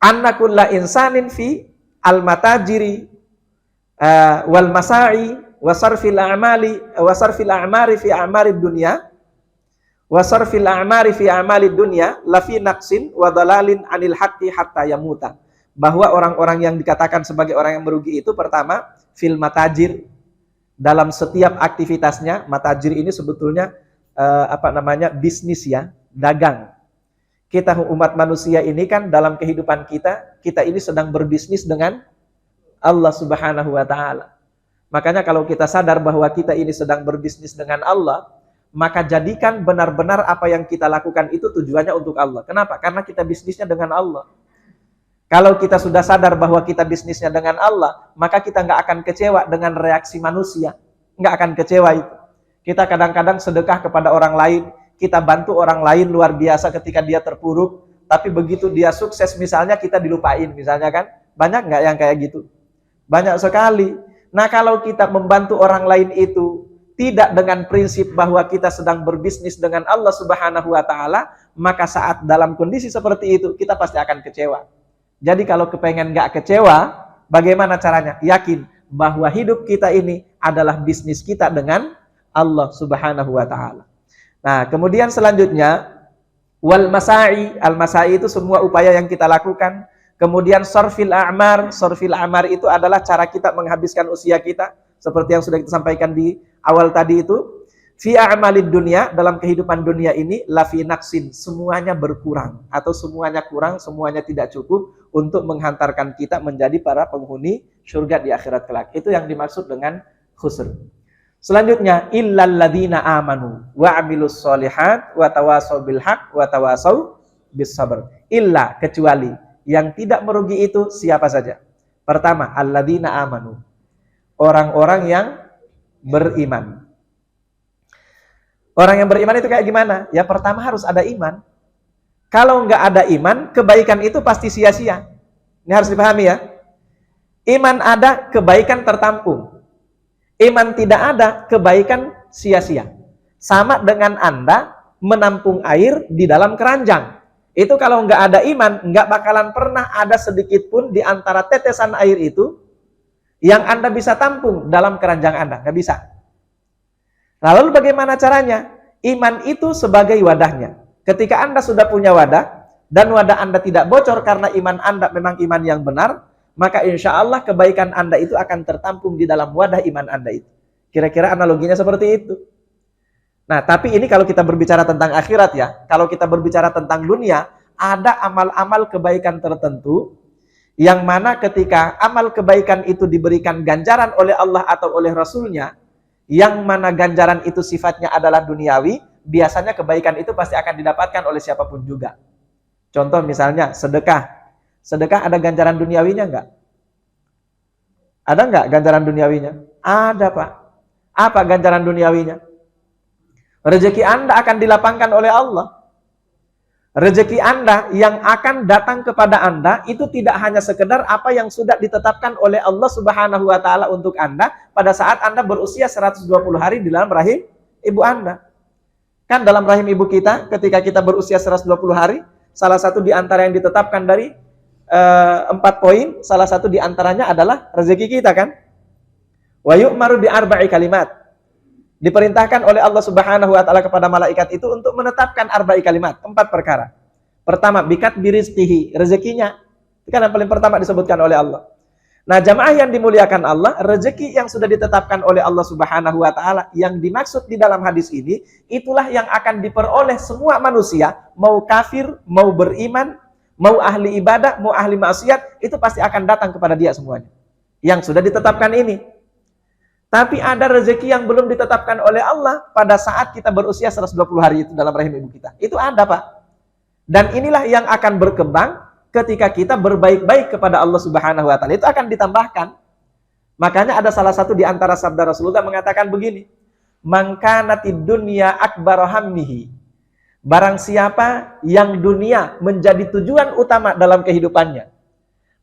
[SPEAKER 1] Anna kulla insanin fi al-matajiri wal masa'i wa sarfil a'mari fi a'marid dunya wa sarfil a'mari fi a'malid dunya la fi naqsin wa dalalin 'anil haqqi hatta yamuta. Bahwa orang-orang yang dikatakan sebagai orang yang merugi itu pertama fil matajir, dalam setiap aktivitasnya. Matajir ini sebetulnya bisnis ya, dagang. Kita umat manusia ini kan dalam kehidupan kita ini sedang berbisnis dengan Allah Subhanahu wa taala. Makanya kalau kita sadar bahwa kita ini sedang berbisnis dengan Allah, maka jadikan benar-benar apa yang kita lakukan itu tujuannya untuk Allah. Kenapa? Karena kita bisnisnya dengan Allah. Kalau kita sudah sadar bahwa kita bisnisnya dengan Allah, maka kita nggak akan kecewa dengan reaksi manusia. Nggak akan kecewa itu. Kita kadang-kadang sedekah kepada orang lain, kita bantu orang lain luar biasa ketika dia terpuruk, tapi begitu dia sukses misalnya kita dilupain misalnya kan. Banyak nggak yang kayak gitu? Banyak sekali. Nah, kalau kita membantu orang lain itu tidak dengan prinsip bahwa kita sedang berbisnis dengan Allah Subhanahu wa taala, maka saat dalam kondisi seperti itu kita pasti akan kecewa. Jadi kalau kepengen nggak kecewa, bagaimana caranya? Yakin bahwa hidup kita ini adalah bisnis kita dengan Allah Subhanahu wa taala. Nah, kemudian selanjutnya wal masai, al masai itu semua upaya yang kita lakukan. Kemudian sorfil a'mar itu adalah cara kita menghabiskan usia kita, seperti yang sudah kita sampaikan di awal tadi itu. Fi a'malid dunia, dalam kehidupan dunia ini, lafi naqsin, semuanya berkurang, atau semuanya kurang, semuanya tidak cukup untuk menghantarkan kita menjadi para penghuni surga di akhirat kelak. Itu yang dimaksud dengan khusr. Selanjutnya, illal ladzina amanu wa 'amilus sholihat wa tawashaw bil haqq wa tawashaw bis sabr. Illa, kecuali yang tidak merugi itu siapa saja? Pertama, alladzina amanu, orang-orang yang beriman. Orang yang beriman itu kayak gimana? Ya pertama harus ada iman. Kalau nggak ada iman, kebaikan itu pasti sia-sia. Ini harus dipahami ya. Iman ada, kebaikan tertampung. Iman tidak ada, kebaikan sia-sia. Sama dengan Anda menampung air di dalam keranjang. Itu kalau nggak ada iman, nggak bakalan pernah ada sedikit pun di antara tetesan air itu yang Anda bisa tampung dalam keranjang Anda. Nggak bisa. Nah, lalu bagaimana caranya? Iman itu sebagai wadahnya. Ketika Anda sudah punya wadah, dan wadah Anda tidak bocor karena iman Anda memang iman yang benar, maka insya Allah kebaikan Anda itu akan tertampung di dalam wadah iman Anda itu. Kira-kira analoginya seperti itu. Nah, tapi ini kalau kita berbicara tentang akhirat ya. Kalau kita berbicara tentang dunia, ada amal-amal kebaikan tertentu yang mana ketika amal kebaikan itu diberikan ganjaran oleh Allah atau oleh Rasulnya, yang mana ganjaran itu sifatnya adalah duniawi, biasanya kebaikan itu pasti akan didapatkan oleh siapapun juga. Contoh misalnya sedekah. Sedekah ada ganjaran duniawinya enggak? Ada enggak ganjaran duniawinya? Ada, Pak. Apa ganjaran duniawinya? Rezeki Anda akan dilapangkan oleh Allah. Rezeki Anda yang akan datang kepada Anda itu tidak hanya sekedar apa yang sudah ditetapkan oleh Allah Subhanahu wa taala untuk Anda pada saat Anda berusia 120 hari di dalam rahim ibu Anda. Kan dalam rahim ibu kita ketika kita berusia 120 hari, salah satu di antara yang ditetapkan dari 4 poin, salah satu di antaranya adalah rezeki kita kan. Wa yu'maru bi arba'i kalimat. Diperintahkan oleh Allah Subhanahu wa taala kepada malaikat itu untuk menetapkan arba'i kalimat, 4 perkara. Pertama, bikat birizqihi, rezekinya. Itu kan yang paling pertama disebutkan oleh Allah. Nah, jamaah yang dimuliakan Allah, rezeki yang sudah ditetapkan oleh Allah Subhanahu wa taala yang dimaksud di dalam hadis ini, itulah yang akan diperoleh semua manusia, mau kafir, mau beriman, mau ahli ibadah, mau ahli maksiat, itu pasti akan datang kepada dia semuanya. Yang sudah ditetapkan ini. Tapi ada rezeki yang belum ditetapkan oleh Allah pada saat kita berusia 120 hari itu dalam rahim ibu kita. Itu ada, Pak. Dan inilah yang akan berkembang ketika kita berbaik-baik kepada Allah Subhanahu wa taala. Itu akan ditambahkan. Makanya ada salah satu di antara sabda Rasulullah mengatakan begini, "Man kanatid dunya akbar hammihi." Barang siapa yang dunia menjadi tujuan utama dalam kehidupannya,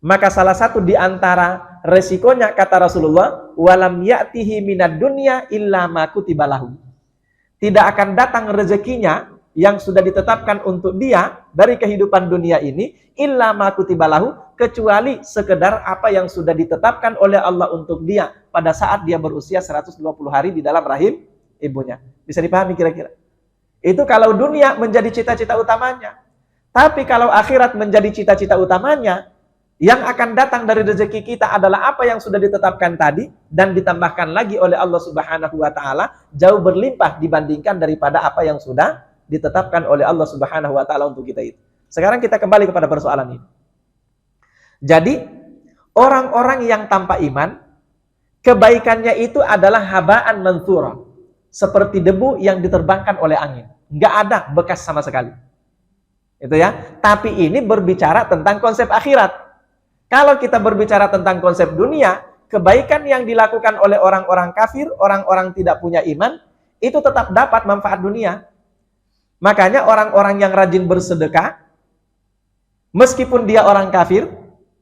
[SPEAKER 1] maka salah satu di antara resikonya kata Rasulullah, walam ya'tihi minad dunya illa ma kutiba lahu. Tidak akan datang rezekinya yang sudah ditetapkan untuk dia dari kehidupan dunia ini illa ma kutiba lahu, kecuali sekedar apa yang sudah ditetapkan oleh Allah untuk dia pada saat dia berusia 120 hari di dalam rahim ibunya. Bisa dipahami kira-kira? Itu kalau dunia menjadi cita-cita utamanya. Tapi kalau akhirat menjadi cita-cita utamanya, yang akan datang dari rezeki kita adalah apa yang sudah ditetapkan tadi dan ditambahkan lagi oleh Allah Subhanahu wa taala, jauh berlimpah dibandingkan daripada apa yang sudah ditetapkan oleh Allah Subhanahu wa taala untuk kita itu. Sekarang kita kembali kepada persoalan ini. Jadi, orang-orang yang tanpa iman, kebaikannya itu adalah habaan mansura, seperti debu yang diterbangkan oleh angin. Nggak ada bekas sama sekali. Itu ya. Tapi ini berbicara tentang konsep akhirat. Kalau kita berbicara tentang konsep dunia, kebaikan yang dilakukan oleh orang-orang kafir, orang-orang tidak punya iman, itu tetap dapat manfaat dunia. Makanya orang-orang yang rajin bersedekah, meskipun dia orang kafir,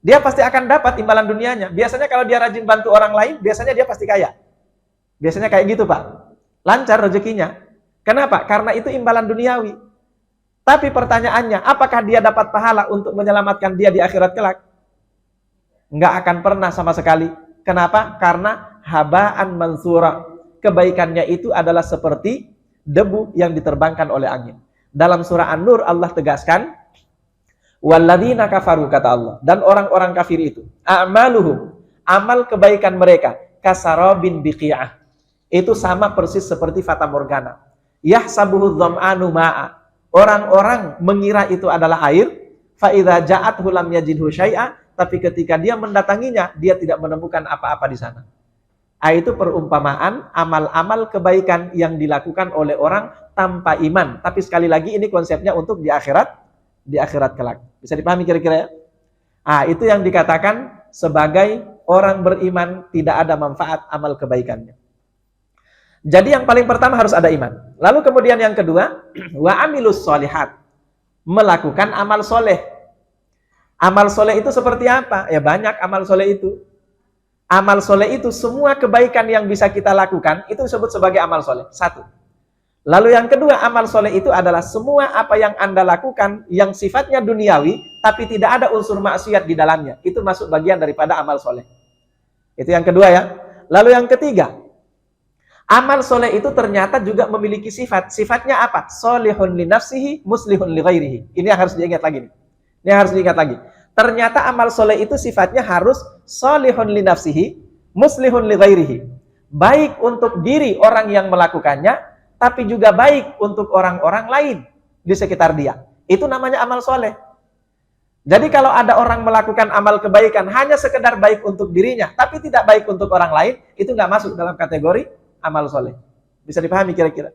[SPEAKER 1] dia pasti akan dapat imbalan dunianya. Biasanya kalau dia rajin bantu orang lain, biasanya dia pasti kaya. Biasanya kayak gitu, Pak. Lancar rezekinya. Kenapa? Karena itu imbalan duniawi. Tapi pertanyaannya, apakah dia dapat pahala untuk menyelamatkan dia di akhirat kelak? Nggak akan pernah sama sekali. Kenapa? Karena habaan mansura. Kebaikannya itu adalah seperti debu yang diterbangkan oleh angin. Dalam surah An-Nur Allah tegaskan, walladzina kafaru, kata Allah, dan orang-orang kafir itu, a'maluhum, amal kebaikan mereka, kasarabin biqi'ah, itu sama persis seperti fata morgana. Yahsabuhu dham'anu ma'a, orang-orang mengira itu adalah air, fa idza ja'athu lam yajidhu syai'a, tapi ketika dia mendatanginya, dia tidak menemukan apa-apa di sana. Itu perumpamaan amal-amal kebaikan yang dilakukan oleh orang tanpa iman. Tapi sekali lagi ini konsepnya untuk di akhirat kelak. Bisa dipahami kira-kira ya? Itu yang dikatakan sebagai orang beriman tidak ada manfaat amal kebaikannya. Jadi yang paling pertama harus ada iman. Lalu kemudian yang kedua, wa amilus sholihat, melakukan amal soleh. Amal soleh itu seperti apa? Ya banyak amal soleh itu. Amal soleh itu semua kebaikan yang bisa kita lakukan itu disebut sebagai amal soleh. Satu. Lalu yang kedua, amal soleh itu adalah semua apa yang Anda lakukan yang sifatnya duniawi tapi tidak ada unsur maksiat di dalamnya. Itu masuk bagian daripada amal soleh. Itu yang kedua ya. Lalu yang ketiga, amal soleh itu ternyata juga memiliki sifat. Sifatnya apa? Solihun li nafsihi, muslihun li ghairihi. Ini yang harus diingat lagi nih. Ini yang harus diingat lagi. Ternyata amal soleh itu sifatnya harus solihun li nafsihi, muslihun li ghairihi. Baik untuk diri orang yang melakukannya, tapi juga baik untuk orang-orang lain di sekitar dia. Itu namanya amal soleh. Jadi kalau ada orang melakukan amal kebaikan hanya sekedar baik untuk dirinya, tapi tidak baik untuk orang lain, itu nggak masuk dalam kategori amal soleh. Bisa dipahami kira-kira?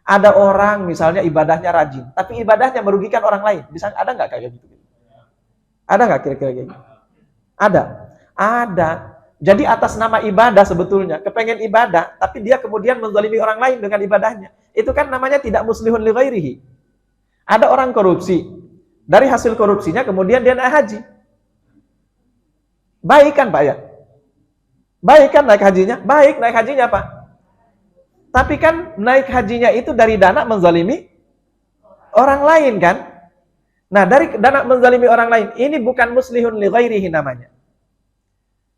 [SPEAKER 1] Ada orang misalnya ibadahnya rajin, tapi ibadahnya merugikan orang lain. Bisa ada nggak kayak gitu? Ada nggak kira-kira kayak gitu? Ada. Ada. Jadi atas nama ibadah sebetulnya, kepengen ibadah, tapi dia kemudian menzalimi orang lain dengan ibadahnya. Itu kan namanya tidak muslihun li ghairihi. Ada orang korupsi. Dari hasil korupsinya kemudian dia naik haji. Baik kan Pak ya? Baik kan naik hajinya? Baik naik hajinya Pak. Tapi kan naik hajinya itu dari dana menzalimi orang lain kan? Nah, dari dana menzalimi orang lain, ini bukan muslihun li ghairihi namanya.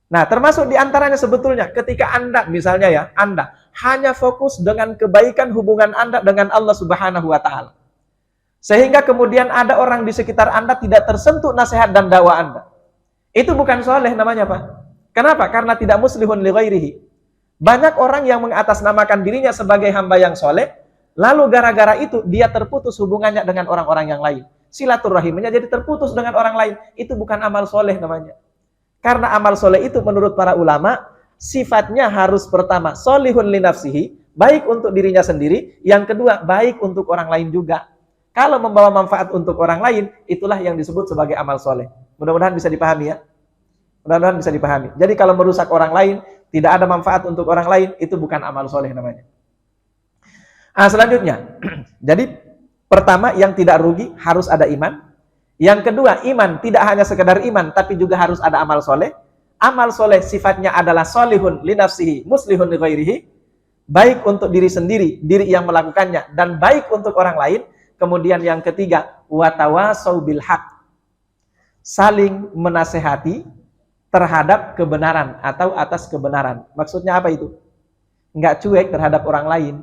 [SPEAKER 1] Nah, termasuk diantaranya sebetulnya ketika Anda, misalnya ya, Anda hanya fokus dengan kebaikan hubungan Anda dengan Allah Subhanahu wa Ta'ala. Sehingga kemudian ada orang di sekitar Anda tidak tersentuh nasihat dan dakwah Anda. Itu bukan soleh namanya, Pak. Kenapa? Karena tidak muslihun li ghairihi. Banyak orang yang mengatasnamakan dirinya sebagai hamba yang soleh, lalu gara-gara itu dia terputus hubungannya dengan orang-orang yang lain. Silaturahimnya jadi terputus dengan orang lain. Itu bukan amal soleh namanya. Karena amal soleh itu menurut para ulama, sifatnya harus pertama, solihun li nafsihi, baik untuk dirinya sendiri. Yang kedua, baik untuk orang lain juga. Kalau membawa manfaat untuk orang lain, itulah yang disebut sebagai amal soleh. Mudah-mudahan bisa dipahami ya. Mudah-mudahan bisa dipahami. Jadi kalau merusak orang lain, tidak ada manfaat untuk orang lain, itu bukan amal soleh namanya. Selanjutnya, jadi pertama yang tidak rugi harus ada iman. Yang kedua, iman tidak hanya sekedar iman, tapi juga harus ada amal soleh. Amal soleh sifatnya adalah solihun li nafsihi, muslihun li ghairihi. Baik untuk diri sendiri, diri yang melakukannya, dan baik untuk orang lain. Kemudian yang ketiga, watawasau bil haq. Saling menasehati terhadap kebenaran atau atas kebenaran. Maksudnya apa itu? Enggak cuek terhadap orang lain.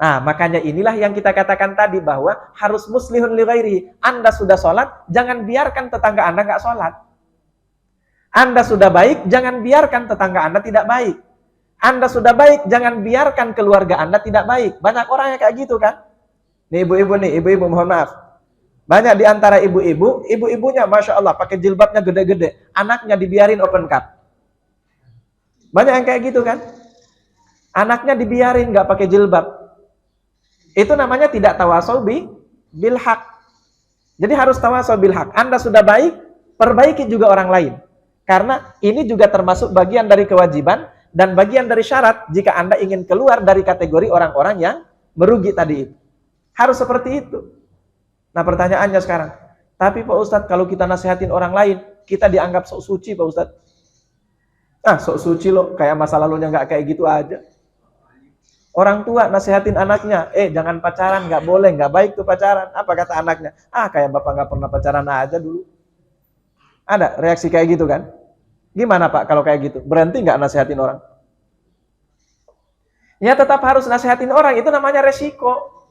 [SPEAKER 1] Nah, makanya inilah yang kita katakan tadi bahwa harus muslihun li ghairihi. Anda sudah sholat, jangan biarkan tetangga Anda enggak sholat. Anda sudah baik, jangan biarkan tetangga Anda tidak baik. Anda sudah baik, jangan biarkan keluarga Anda tidak baik. Banyak orang yang kayak gitu kan? Nih ibu-ibu mohon maaf. Banyak di antara ibu-ibu, ibu-ibunya Masya Allah pakai jilbabnya gede-gede. Anaknya dibiarin open cup. Banyak yang kayak gitu kan? Anaknya dibiarin nggak pakai jilbab. Itu namanya tidak tawasau bil haq. Jadi harus tawasau bil haq. Anda sudah baik, perbaiki juga orang lain. Karena ini juga termasuk bagian dari kewajiban dan bagian dari syarat jika Anda ingin keluar dari kategori orang-orang yang merugi tadi itu. Harus seperti itu. Nah pertanyaannya sekarang, tapi Pak Ustadz kalau kita nasihatin orang lain, kita dianggap sok suci Pak Ustadz. Sok suci loh, kayak masa lalunya nggak kayak gitu aja. Orang tua nasihatin anaknya, jangan pacaran, nggak boleh, nggak baik tuh pacaran. Apa kata anaknya? Kayak bapak nggak pernah pacaran aja dulu. Ada reaksi kayak gitu kan? Gimana Pak kalau kayak gitu? Berhenti nggak nasihatin orang? Ya tetap harus nasihatin orang, itu namanya resiko.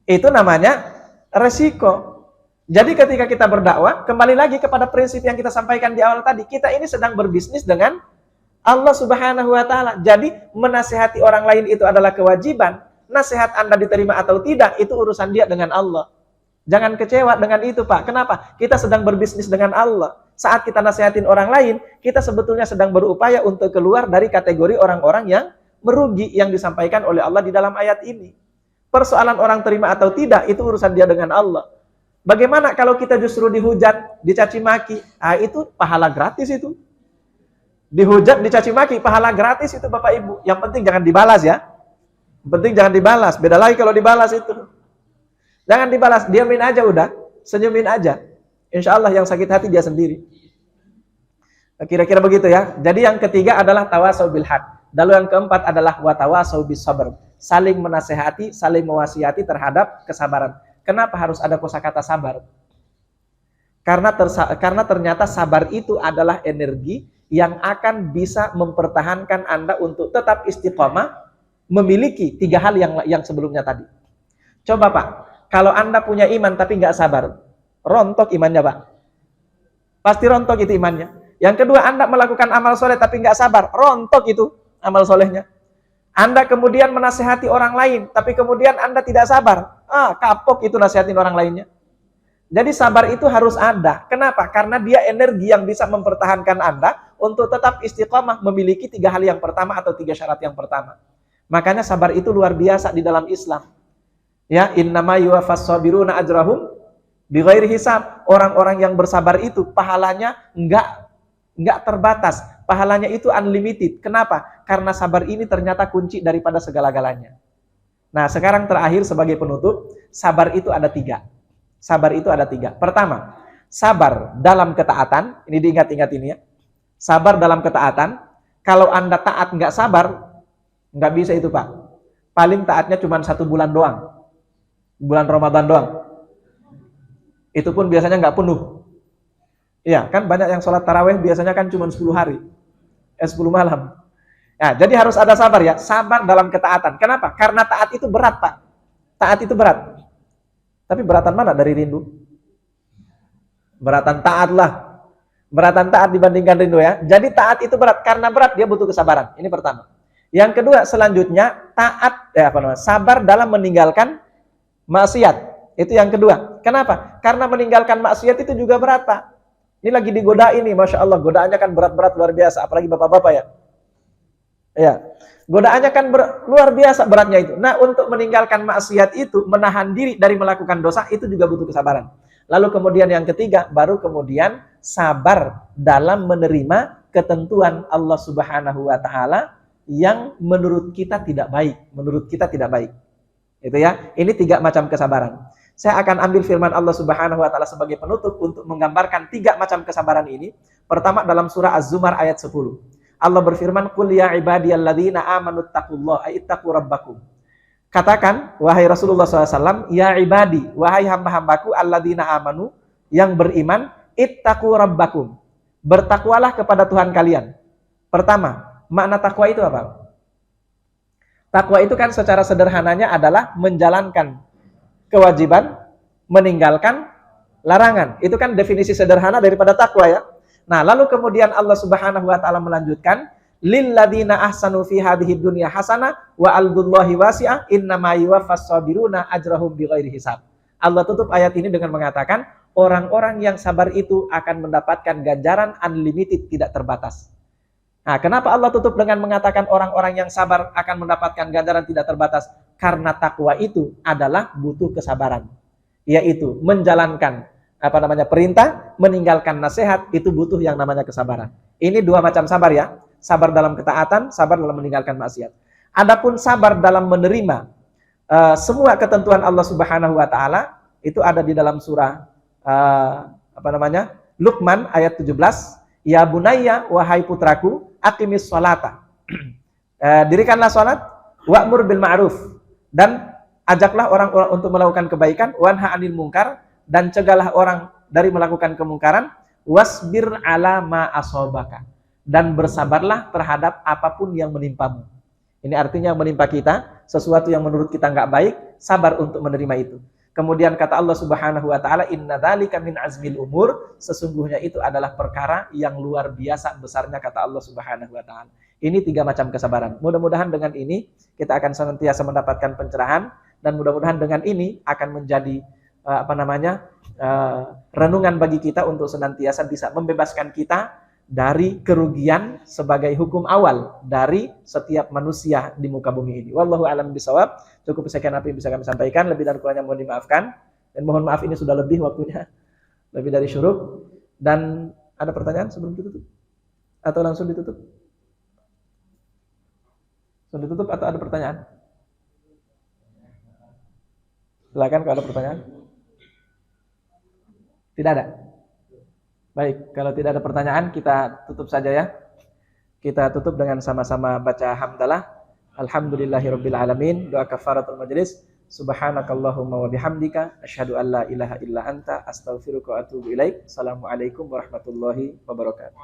[SPEAKER 1] Itu namanya resiko. Jadi ketika kita berdakwah, kembali lagi kepada prinsip yang kita sampaikan di awal tadi, kita ini sedang berbisnis dengan Allah Subhanahu wa Ta'ala. Jadi menasihati orang lain itu adalah kewajiban. Nasihat Anda diterima atau tidak itu urusan dia dengan Allah. Jangan kecewa dengan itu Pak. Kenapa? Kita sedang berbisnis dengan Allah. Saat kita nasihatin orang lain, kita sebetulnya sedang berupaya untuk keluar dari kategori orang-orang yang merugi yang disampaikan oleh Allah di dalam ayat ini. Persoalan orang terima atau tidak itu urusan dia dengan Allah. Bagaimana kalau kita justru dihujat, dicaci maki? Itu pahala gratis itu. Dihujat, dicaci maki, pahala gratis itu Bapak Ibu. Yang penting jangan dibalas ya. Yang penting jangan dibalas. Beda lagi kalau dibalas itu. Jangan dibalas, diamin aja udah. Senyumin aja. Insya Allah yang sakit hati dia sendiri. Kira-kira begitu ya. Jadi yang ketiga adalah tawasau bil haq. Lalu yang keempat adalah watawasau bis sabr. Saling menasehati, saling mewasiati terhadap kesabaran. Kenapa harus ada kosakata sabar? Karena ternyata sabar itu adalah energi yang akan bisa mempertahankan Anda untuk tetap istiqomah memiliki 3 hal yang sebelumnya tadi. Coba Pak, kalau Anda punya iman tapi nggak sabar, rontok imannya Pak. Pasti rontok itu imannya. Yang kedua, Anda melakukan amal soleh tapi nggak sabar, rontok itu amal solehnya. Anda kemudian menasehati orang lain, tapi kemudian Anda tidak sabar, kapok itu nasihatin orang lainnya. Jadi sabar itu harus ada. Kenapa? Karena dia energi yang bisa mempertahankan Anda untuk tetap istiqomah memiliki 3 hal yang pertama atau 3 syarat yang pertama. Makanya sabar itu luar biasa di dalam Islam. Ya, innama yuwaffas sabiruna ajrahum bighairi hisab. Orang-orang yang bersabar itu pahalanya enggak terbatas. Pahalanya itu unlimited. Kenapa? Karena sabar ini ternyata kunci daripada segala-galanya. Nah, sekarang terakhir sebagai penutup, sabar itu ada 3. Sabar itu ada 3. Pertama, sabar dalam ketaatan. Ini diingat-ingat ini ya. Sabar dalam ketaatan. Kalau Anda taat nggak sabar, nggak bisa itu Pak. Paling taatnya cuma 1 bulan doang. Bulan Ramadan doang. Itu pun biasanya nggak penuh. Iya, kan banyak yang sholat tarawih biasanya kan cuma 10 hari. 10 malam. Nah, jadi harus ada sabar ya. Sabar dalam ketaatan. Kenapa? Karena taat itu berat Pak. Taat itu berat. Tapi beratan mana dari rindu? Beratan taat lah. Beratan taat dibandingkan rindu ya. Jadi taat itu berat. Karena berat dia butuh kesabaran. Ini pertama. Yang kedua selanjutnya sabar dalam meninggalkan maksiat. Itu yang kedua. Kenapa? Karena meninggalkan maksiat itu juga berat Pak. Ini lagi digodain nih, Masya Allah. Godaannya kan berat-berat luar biasa. Apalagi bapak-bapak ya. Ya. Godaannya kan luar biasa beratnya itu. Nah, untuk meninggalkan maksiat itu, menahan diri dari melakukan dosa, itu juga butuh kesabaran. Lalu kemudian yang ketiga, baru kemudian sabar dalam menerima ketentuan Allah Subhanahu wa Ta'ala yang menurut kita tidak baik. Menurut kita tidak baik. Itu ya. Ini 3 macam kesabaran. Saya akan ambil firman Allah Subhanahu wa Ta'ala sebagai penutup untuk menggambarkan 3 macam kesabaran ini. Pertama dalam surah Az-Zumar ayat 10. Allah berfirman, "Qul ya ibadiyalladzina amanu taqullaha ittaqu rabbakum." Katakan, wahai Rasulullah SAW, ya ibadi, wahai hamba-hambaku alladzina amanu, yang beriman, ittaqu rabbakum. Bertakwalah kepada Tuhan kalian. Pertama, makna takwa itu apa? Takwa itu kan secara sederhananya adalah menjalankan kewajiban, meninggalkan larangan. Itu kan definisi sederhana daripada takwa ya. Nah, lalu kemudian Allah Subhanahu wa Ta'ala melanjutkan, lilladzina ahsanu fi hadhid dunya hasanah wa ardullahi wasi'ah innama yuwaffas sabiruna ajrahum bighairi hisab. Allah tutup ayat ini dengan mengatakan, orang-orang yang sabar itu akan mendapatkan ganjaran unlimited, tidak terbatas. Nah, kenapa Allah tutup dengan mengatakan orang-orang yang sabar akan mendapatkan ganjaran tidak terbatas? Karena takwa itu adalah butuh kesabaran, yaitu menjalankan perintah, meninggalkan nasihat, itu butuh yang namanya kesabaran. Ini 2 macam sabar ya. Sabar dalam ketaatan, sabar dalam meninggalkan maksiat. Adapun sabar dalam menerima semua ketentuan Allah Subhanahu wa Ta'ala, itu ada di dalam surah Luqman ayat 17, ya bunayya, wahai putraku, aqimis sholata. Dirikanlah salat, wa'mur bil ma'ruf, dan ajaklah orang untuk melakukan kebaikan, wanha 'anil munkar, dan cegahlah orang dari melakukan kemungkaran, wasbir ala ma asobaka, dan bersabarlah terhadap apapun yang menimpamu. Ini artinya menimpa kita, sesuatu yang menurut kita nggak baik, sabar untuk menerima itu. Kemudian kata Allah Subhanahu wa taala, inna dzalika min azmil umur, sesungguhnya itu adalah perkara yang luar biasa besarnya, kata Allah Subhanahu wa taala. Ini 3 macam kesabaran. Mudah-mudahan dengan ini kita akan senantiasa mendapatkan pencerahan, dan mudah-mudahan dengan ini akan menjadi renungan bagi kita untuk senantiasa bisa membebaskan kita dari kerugian sebagai hukum awal dari setiap manusia di muka bumi ini. Wallahu a'lam bishawab. Cukup sekian apa yang bisa kami sampaikan, lebih dan kurangnya mohon dimaafkan. Dan mohon maaf ini sudah lebih waktunya, lebih dari syuruk. Dan ada pertanyaan sebelum ditutup? Atau langsung ditutup? Langsung ditutup atau ada pertanyaan? Silakan kalau ada pertanyaan. Tidak ada? Baik, kalau tidak ada pertanyaan, kita tutup saja ya. Kita tutup dengan sama-sama baca hamdalah. Alhamdulillahirabbil alamin. Doa kafaratul majelis. Subhanakallahumma wa bihamdika asyhadu an la ilaha illa anta astaghfiruka wa atubu ilaik. Assalamualaikum warahmatullahi wabarakatuh.